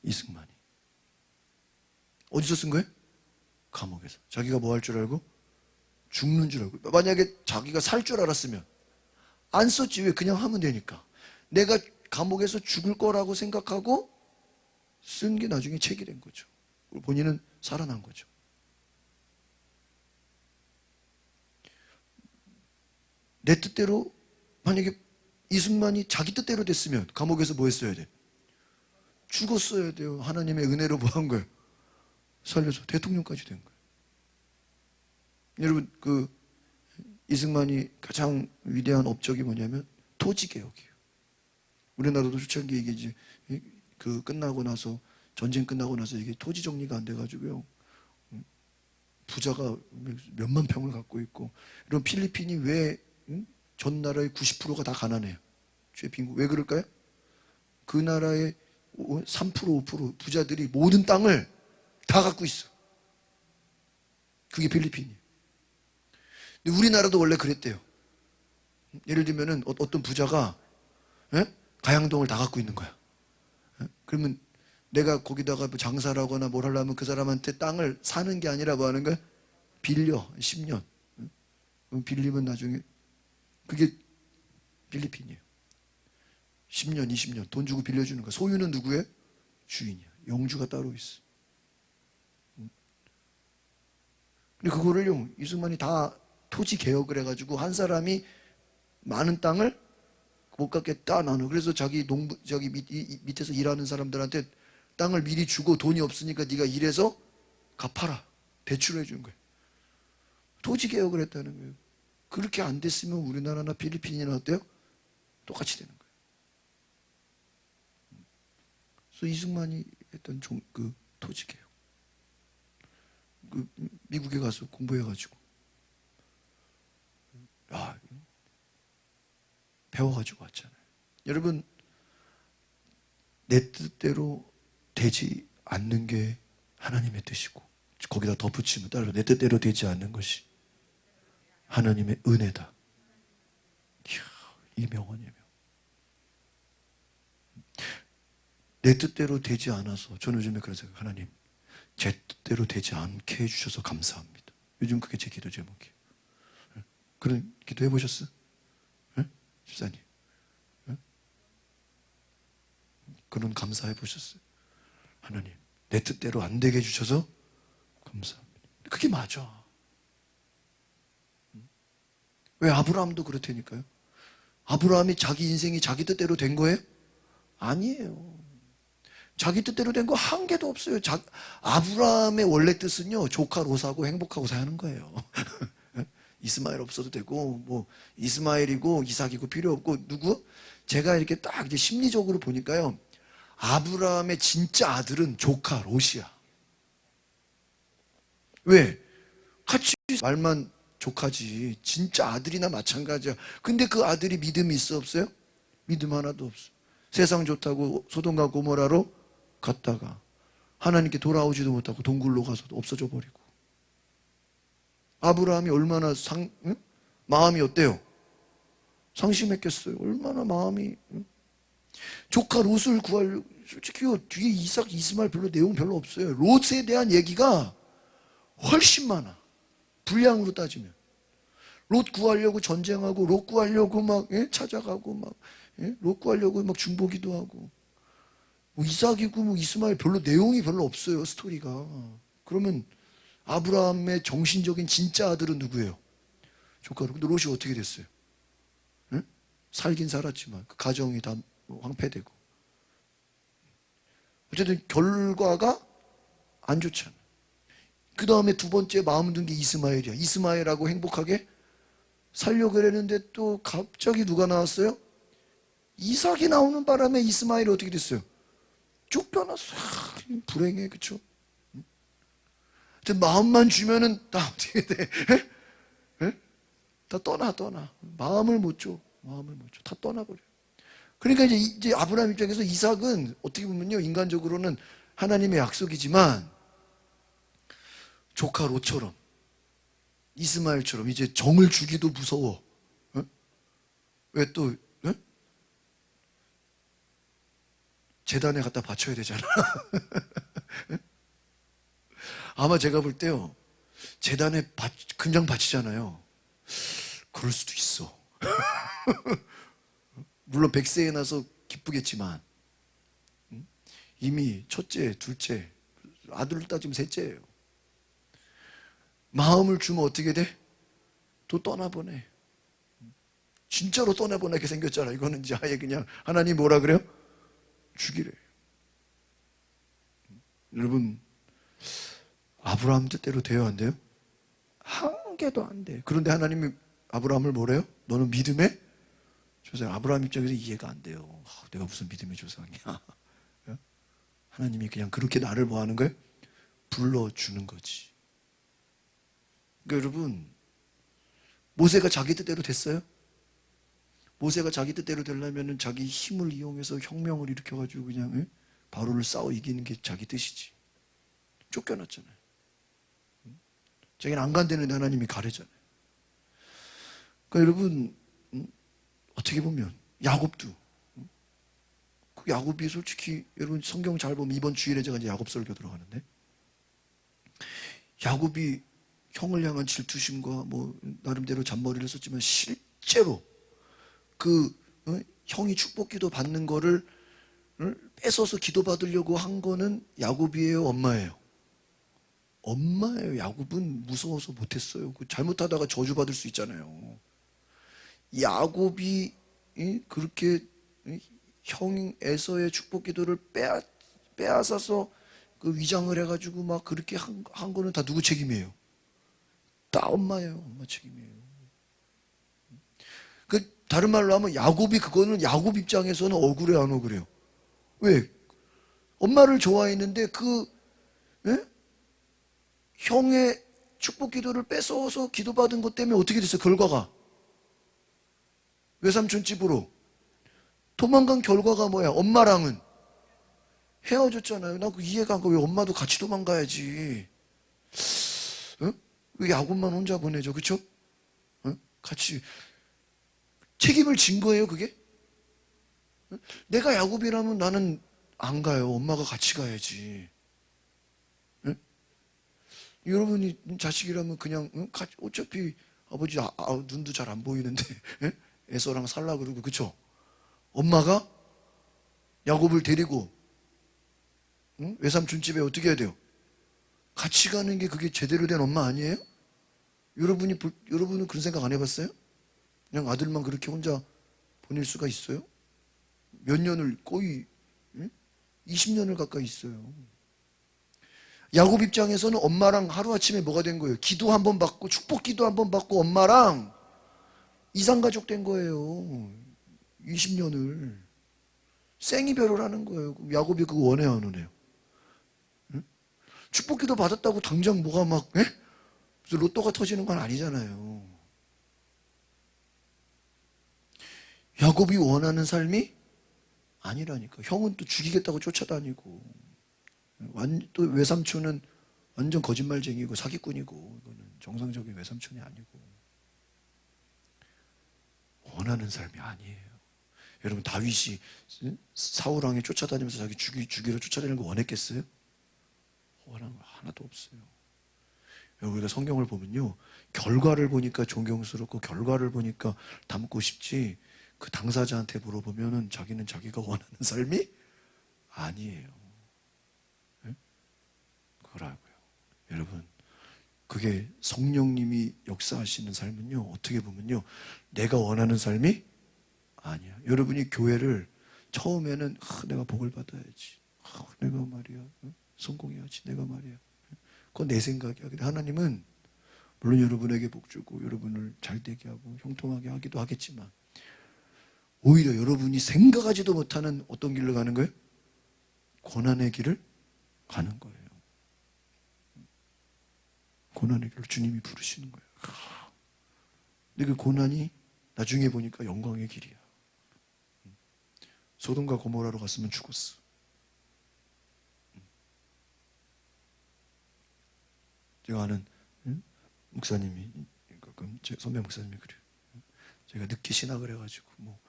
A: 이승만이 어디서 쓴 거예요? 감옥에서. 자기가 뭐 할 줄 알고? 죽는 줄 알고. 만약에 자기가 살 줄 알았으면 안 썼지. 왜? 그냥 하면 되니까. 내가 감옥에서 죽을 거라고 생각하고 쓴 게 나중에 책이 된 거죠. 본인은 살아난 거죠. 내 뜻대로, 만약에 이승만이 자기 뜻대로 됐으면 감옥에서 뭐 했어야 돼? 죽었어야 돼요. 하나님의 은혜로 뭐 한 거예요? 살려서 대통령까지 된 거예요. 여러분, 이승만이 가장 위대한 업적이 뭐냐면 토지개혁이에요. 우리나라도 초창기에 이게 끝나고 나서, 전쟁 끝나고 나서 이게 토지 정리가 안 돼가지고요, 부자가 몇만 평을 갖고 있고, 이런 필리핀이 왜 전 나라의 90%가 다 가난해요? 빈곤. 왜 그럴까요? 그 나라의 3% 5% 부자들이 모든 땅을 다 갖고 있어. 그게 필리핀이에요. 근데 우리나라도 원래 그랬대요. 예를 들면은 어떤 부자가 가양동을 다 갖고 있는 거야. 그러면 내가 거기다가 뭐 장사를 하거나 뭘 하려면 그 사람한테 땅을 사는 게 아니라 뭐 하는 거야? 빌려. 10년. 빌리면 나중에, 그게 필리핀이에요. 10년, 20년 돈 주고 빌려주는 거야. 소유는 누구예요? 주인이야. 영주가 따로 있어. 근데 그거를요, 이승만이 다 토지 개혁을 해가지고 한 사람이 많은 땅을 못 갖겠다 나는. 그래서 자기 밑에서 일하는 사람들한테 땅을 미리 주고 돈이 없으니까 네가 일해서 갚아라. 대출해 준 거예요. 토지 개혁을 했다는 거예요. 그렇게 안 됐으면 우리나라나 필리핀이나 어때요? 똑같이 되는 거예요. 그래서 이승만이 했던 그 토지 개혁. 그 미국에 가서 공부해가지고 배워가지고 왔잖아요. 여러분, 내 뜻대로 되지 않는 게 하나님의 뜻이고, 거기다 덧붙이면 따라 내 뜻대로 되지 않는 것이 하나님의 은혜다. 이야, 이 명언이에요. 내 뜻대로 되지 않아서 저는 요즘에 그런 생각, 하나님 제 뜻대로 되지 않게 해주셔서 감사합니다. 요즘 그게 제 기도 제목이에요. 그런 기도 해보셨어요? 집사님? 그런 감사해 보셨어요? 하나님 내 뜻대로 안 되게 해주셔서 감사합니다. 그게 맞아. 왜? 아브라함도 그렇다니까요. 아브라함이 자기 인생이 자기 뜻대로 된 거예요? 아니에요. 자기 뜻대로 된 거 한 개도 없어요. 아브라함의 원래 뜻은요, 조카 롯하고 행복하고 사는 거예요. 이스마엘 없어도 되고, 뭐 이스마엘이고 이삭이고 필요 없고, 누구? 제가 이렇게 딱 이제 심리적으로 보니까요, 아브라함의 진짜 아들은 조카 롯이야. 왜? 같이 말만 조카지. 진짜 아들이나 마찬가지야. 근데 그 아들이 믿음이 있어 없어요? 믿음 하나도 없어. 세상 좋다고 소돔과 고모라로 갔다가 하나님께 돌아오지도 못하고 동굴로 가서 없어져 버리고. 아브라함이 얼마나 마음이 어때요? 상심했겠어요. 얼마나 마음이. 조카 롯을 구하려고. 솔직히요, 뒤에 이삭, 이스마엘 별로 내용 별로 없어요. 롯에 대한 얘기가 훨씬 많아. 분량으로 따지면. 롯 구하려고 전쟁하고, 롯 구하려고 막 찾아가고, 막 롯 구하려고 막 중보기도 하고. 뭐 이삭이고 뭐 이스마엘 별로 내용이 별로 없어요, 스토리가. 그러면 아브라함의 정신적인 진짜 아들은 누구예요? 조카로. 근데 롯이 어떻게 됐어요? 응? 살긴 살았지만 그 가정이 다 황폐되고. 어쨌든 결과가 안 좋잖아. 그 다음에 두 번째 마음 든 게 이스마엘이야. 이스마엘하고 행복하게 살려고 그랬는데 또 갑자기 누가 나왔어요? 이삭이 나오는 바람에 이스마엘이 어떻게 됐어요? 쫓겨났어. 불행해, 그쵸? 마음만 주면은 다 어떻게 돼? 다 떠나. 마음을 못 줘. 다 떠나버려. 그러니까 이제 아브라함 입장에서 이삭은 어떻게 보면요, 인간적으로는 하나님의 약속이지만 조카 롯처럼 이스마엘처럼 이제 정을 주기도 무서워. 왜 또 제단에 갖다 바쳐야 되잖아. 아마 제가 볼 때요, 제단에 금장 바치잖아요. 그럴 수도 있어. 물론 100세에 나서 기쁘겠지만 이미 첫째, 둘째, 아들로 따지면 셋째예요. 마음을 주면 어떻게 돼? 또 떠나보내. 진짜로 떠나보내게 생겼잖아. 이거는 이제 아예 그냥 하나님 뭐라 그래요? 죽이래. 여러분, 아브라함 뜻대로 돼요, 안 돼요? 한 개도 안 돼. 그런데 하나님이 아브라함을 뭐래요? 너는 믿음의 조상. 아브라함 입장에서 이해가 안 돼요. 내가 무슨 믿음의 조상이야. 하나님이 그냥 그렇게 나를 뭐 하는 거예요? 불러주는 거지. 그러니까 여러분, 모세가 자기 뜻대로 됐어요? 모세가 자기 뜻대로 되려면 자기 힘을 이용해서 혁명을 일으켜가지고 그냥 바로를 싸워 이기는 게 자기 뜻이지. 쫓겨났잖아요. 자기는 안 간다는데 하나님이 가래잖아요. 그러니까 여러분, 어떻게 보면 야곱도, 그 야곱이 솔직히 여러분 성경 잘 보면 이번 주일에 제가 이제 야곱 설교 들어가는데, 야곱이 형을 향한 질투심과 뭐 나름대로 잔머리를 썼지만 실제로 그 형이 축복기도 받는 거를 뺏어서 기도받으려고 한 거는 야곱이에요, 엄마예요? 엄마예요. 야곱은 무서워서 못했어요. 잘못하다가 저주받을 수 있잖아요. 야곱이 그렇게 형 에서의 축복기도를 빼앗아서 그 위장을 해가지고 막 그렇게 한 거는 다 누구 책임이에요? 다 엄마예요. 엄마 책임이에요. 그 다른 말로 하면 야곱이 그거는 야곱 입장에서는 억울해 안 억울해요? 왜? 엄마를 좋아했는데 예? 형의 축복 기도를 뺏어서 기도받은 것 때문에 어떻게 됐어요? 결과가 외삼촌 집으로 도망간 결과가 뭐야? 엄마랑은 헤어졌잖아요. 나 그 이해가 안 가. 왜 엄마도 같이 도망가야지? 어? 왜 야곱만 혼자 보내죠? 그쵸? 같이 책임을 진 거예요, 그게? 내가 야곱이라면 나는 안 가요. 엄마가 같이 가야지. 여러분이 자식이라면 그냥 어차피 아버지 눈도 잘 안 보이는데 에서랑 살라 그러고 그쵸? 엄마가 야곱을 데리고 외삼촌 집에 어떻게 해야 돼요? 같이 가는 게 그게 제대로 된 엄마 아니에요? 여러분은 그런 생각 안 해봤어요? 그냥 아들만 그렇게 혼자 보낼 수가 있어요? 몇 년을 거의 20년을 가까이 있어요. 야곱 입장에서는 엄마랑 하루아침에 뭐가 된 거예요? 기도 한 번 받고 축복 기도 한 번 받고 엄마랑 이상가족 된 거예요. 20년을 생이별을 하는 거예요. 야곱이 그거 원해요 안 원해요? 축복 기도 받았다고 당장 뭐가 막 무슨 로또가 터지는 건 아니잖아요. 야곱이 원하는 삶이 아니라니까. 형은 또 죽이겠다고 쫓아다니고 또 외삼촌은 완전 거짓말쟁이고 사기꾼이고 이거는 정상적인 외삼촌이 아니고 원하는 삶이 아니에요. 여러분 다윗이 사울 왕에 쫓아다니면서 자기 죽이러 쫓아다니는 거 원했겠어요? 원하는 거 하나도 없어요. 우리가 성경을 보면요 결과를 보니까 존경스럽고 결과를 보니까 닮고 싶지 그 당사자한테 물어보면은 자기는 자기가 원하는 삶이 아니에요. 그거라고요. 여러분 그게 성령님이 역사하시는 삶은요 어떻게 보면요 내가 원하는 삶이 아니야. 여러분이 교회를 처음에는 내가 복을 받아야지 내가 말이야 성공해야지 내가 말이야 그건 내 생각이야. 근데 하나님은 물론 여러분에게 복 주고 여러분을 잘되게 하고 형통하게 하기도 하겠지만 오히려 여러분이 생각하지도 못하는 어떤 길로 가는 거예요? 고난의 길을 가는 거예요. 고난의 길을 주님이 부르시는 거예요. 근데 그 고난이 나중에 보니까 영광의 길이야. 소돔과 고모라로 갔으면 죽었어. 제가 아는 목사님이 가끔 제 선배 목사님이 그래요. 제가 늦게 신학을 해가지고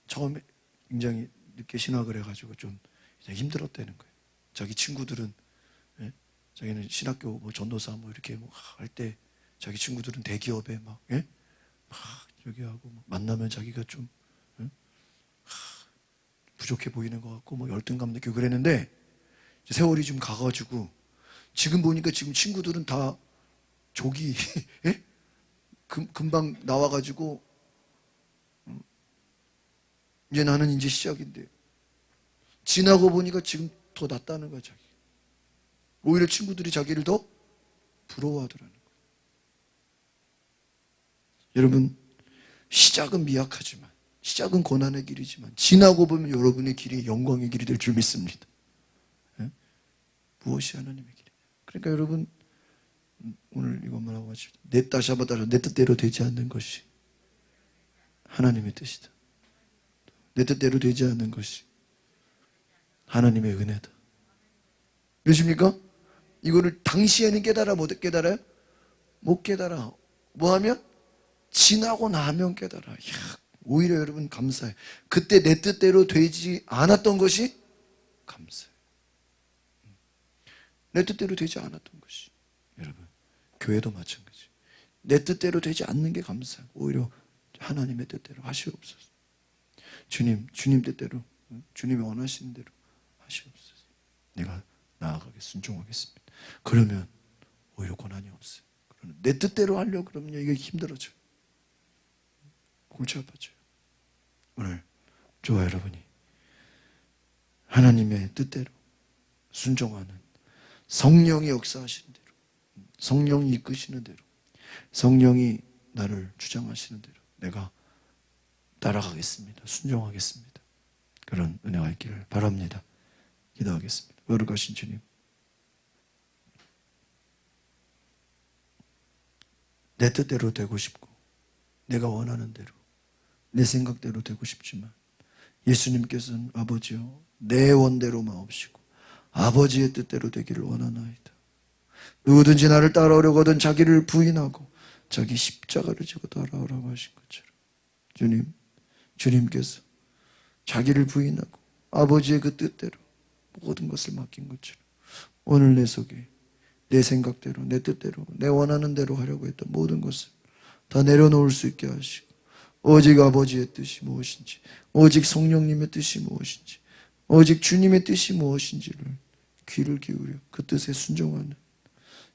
A: 처음에 굉장히 늦게 신학을 해가지고 좀 힘들었다는 거예요. 자기 친구들은 자기는 신학교 전도사 이렇게 할 때 자기 친구들은 대기업에 막 저기 하고 만나면 자기가 좀 부족해 보이는 것 같고 열등감 느끼고 그랬는데 세월이 좀 가가지고 지금 보니까 지금 친구들은 다 조기 금방 나와가지고 이제 나는 이제 시작인데 지나고 보니까 지금 더 낫다는 거야 자기. 오히려 친구들이 자기를 더 부러워하더라는 거예요. 여러분 시작은 미약하지만 시작은 고난의 길이지만 지나고 보면 여러분의 길이 영광의 길이 될 줄 믿습니다. 무엇이 하나님의 길이냐. 그러니까 여러분 오늘 이것만 하고 가십시다. 내 따샤바다로 내 뜻대로 되지 않는 것이 하나님의 뜻이다. 내 뜻대로 되지 않는 것이 하나님의 은혜다. 그러십니까? 이거를 당시에는 깨달아 못 깨달아요? 못 깨달아. 뭐 하면? 지나고 나면 깨달아. 오히려 여러분 감사해. 그때 내 뜻대로 되지 않았던 것이 감사해. 내 뜻대로 되지 않았던 것이. 여러분 교회도 마찬가지. 내 뜻대로 되지 않는 게 감사해. 오히려 하나님의 뜻대로 하시옵소서. 주님 뜻대로, 주님이 원하시는 대로 하시옵소서. 내가 나아가게 순종하겠습니다. 그러면 오히려 고난이 없어요. 그러나 내 뜻대로 하려고 그러면 이게 힘들어져요. 골치 아파져요. 오늘 저와 여러분이 하나님의 뜻대로 순종하는, 성령이 역사하시는 대로, 성령이 이끄시는 대로, 성령이 나를 주장하시는 대로 내가 따라가겠습니다. 순종하겠습니다. 그런 은혜가 있기를 바랍니다. 기도하겠습니다. 거룩하신 주님, 내 뜻대로 되고 싶고 내가 원하는 대로, 내 생각대로 되고 싶지만 예수님께서는 아버지여 내 원대로 마옵시고 아버지의 뜻대로 되기를 원하나이다. 누구든지 나를 따라오려거든 자기를 부인하고 자기 십자가를 지고 따라오라고 하신 것처럼 주님께서 자기를 부인하고 아버지의 그 뜻대로 모든 것을 맡긴 것처럼 오늘 내 속에 내 생각대로, 내 뜻대로, 내 원하는 대로 하려고 했던 모든 것을 다 내려놓을 수 있게 하시고 오직 아버지의 뜻이 무엇인지, 오직 성령님의 뜻이 무엇인지, 오직 주님의 뜻이 무엇인지를 귀를 기울여 그 뜻에 순종하는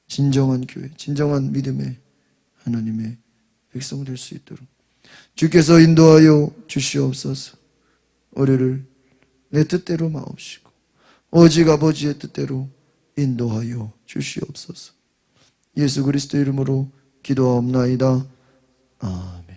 A: 진정한 교회, 진정한 믿음의 하나님의 백성 될 수 있도록 주께서 인도하여 주시옵소서. 우리를 내 뜻대로 마옵시고 오직 아버지의 뜻대로 인도하여 주시옵소서. 예수 그리스도 이름으로 기도하옵나이다. 아멘.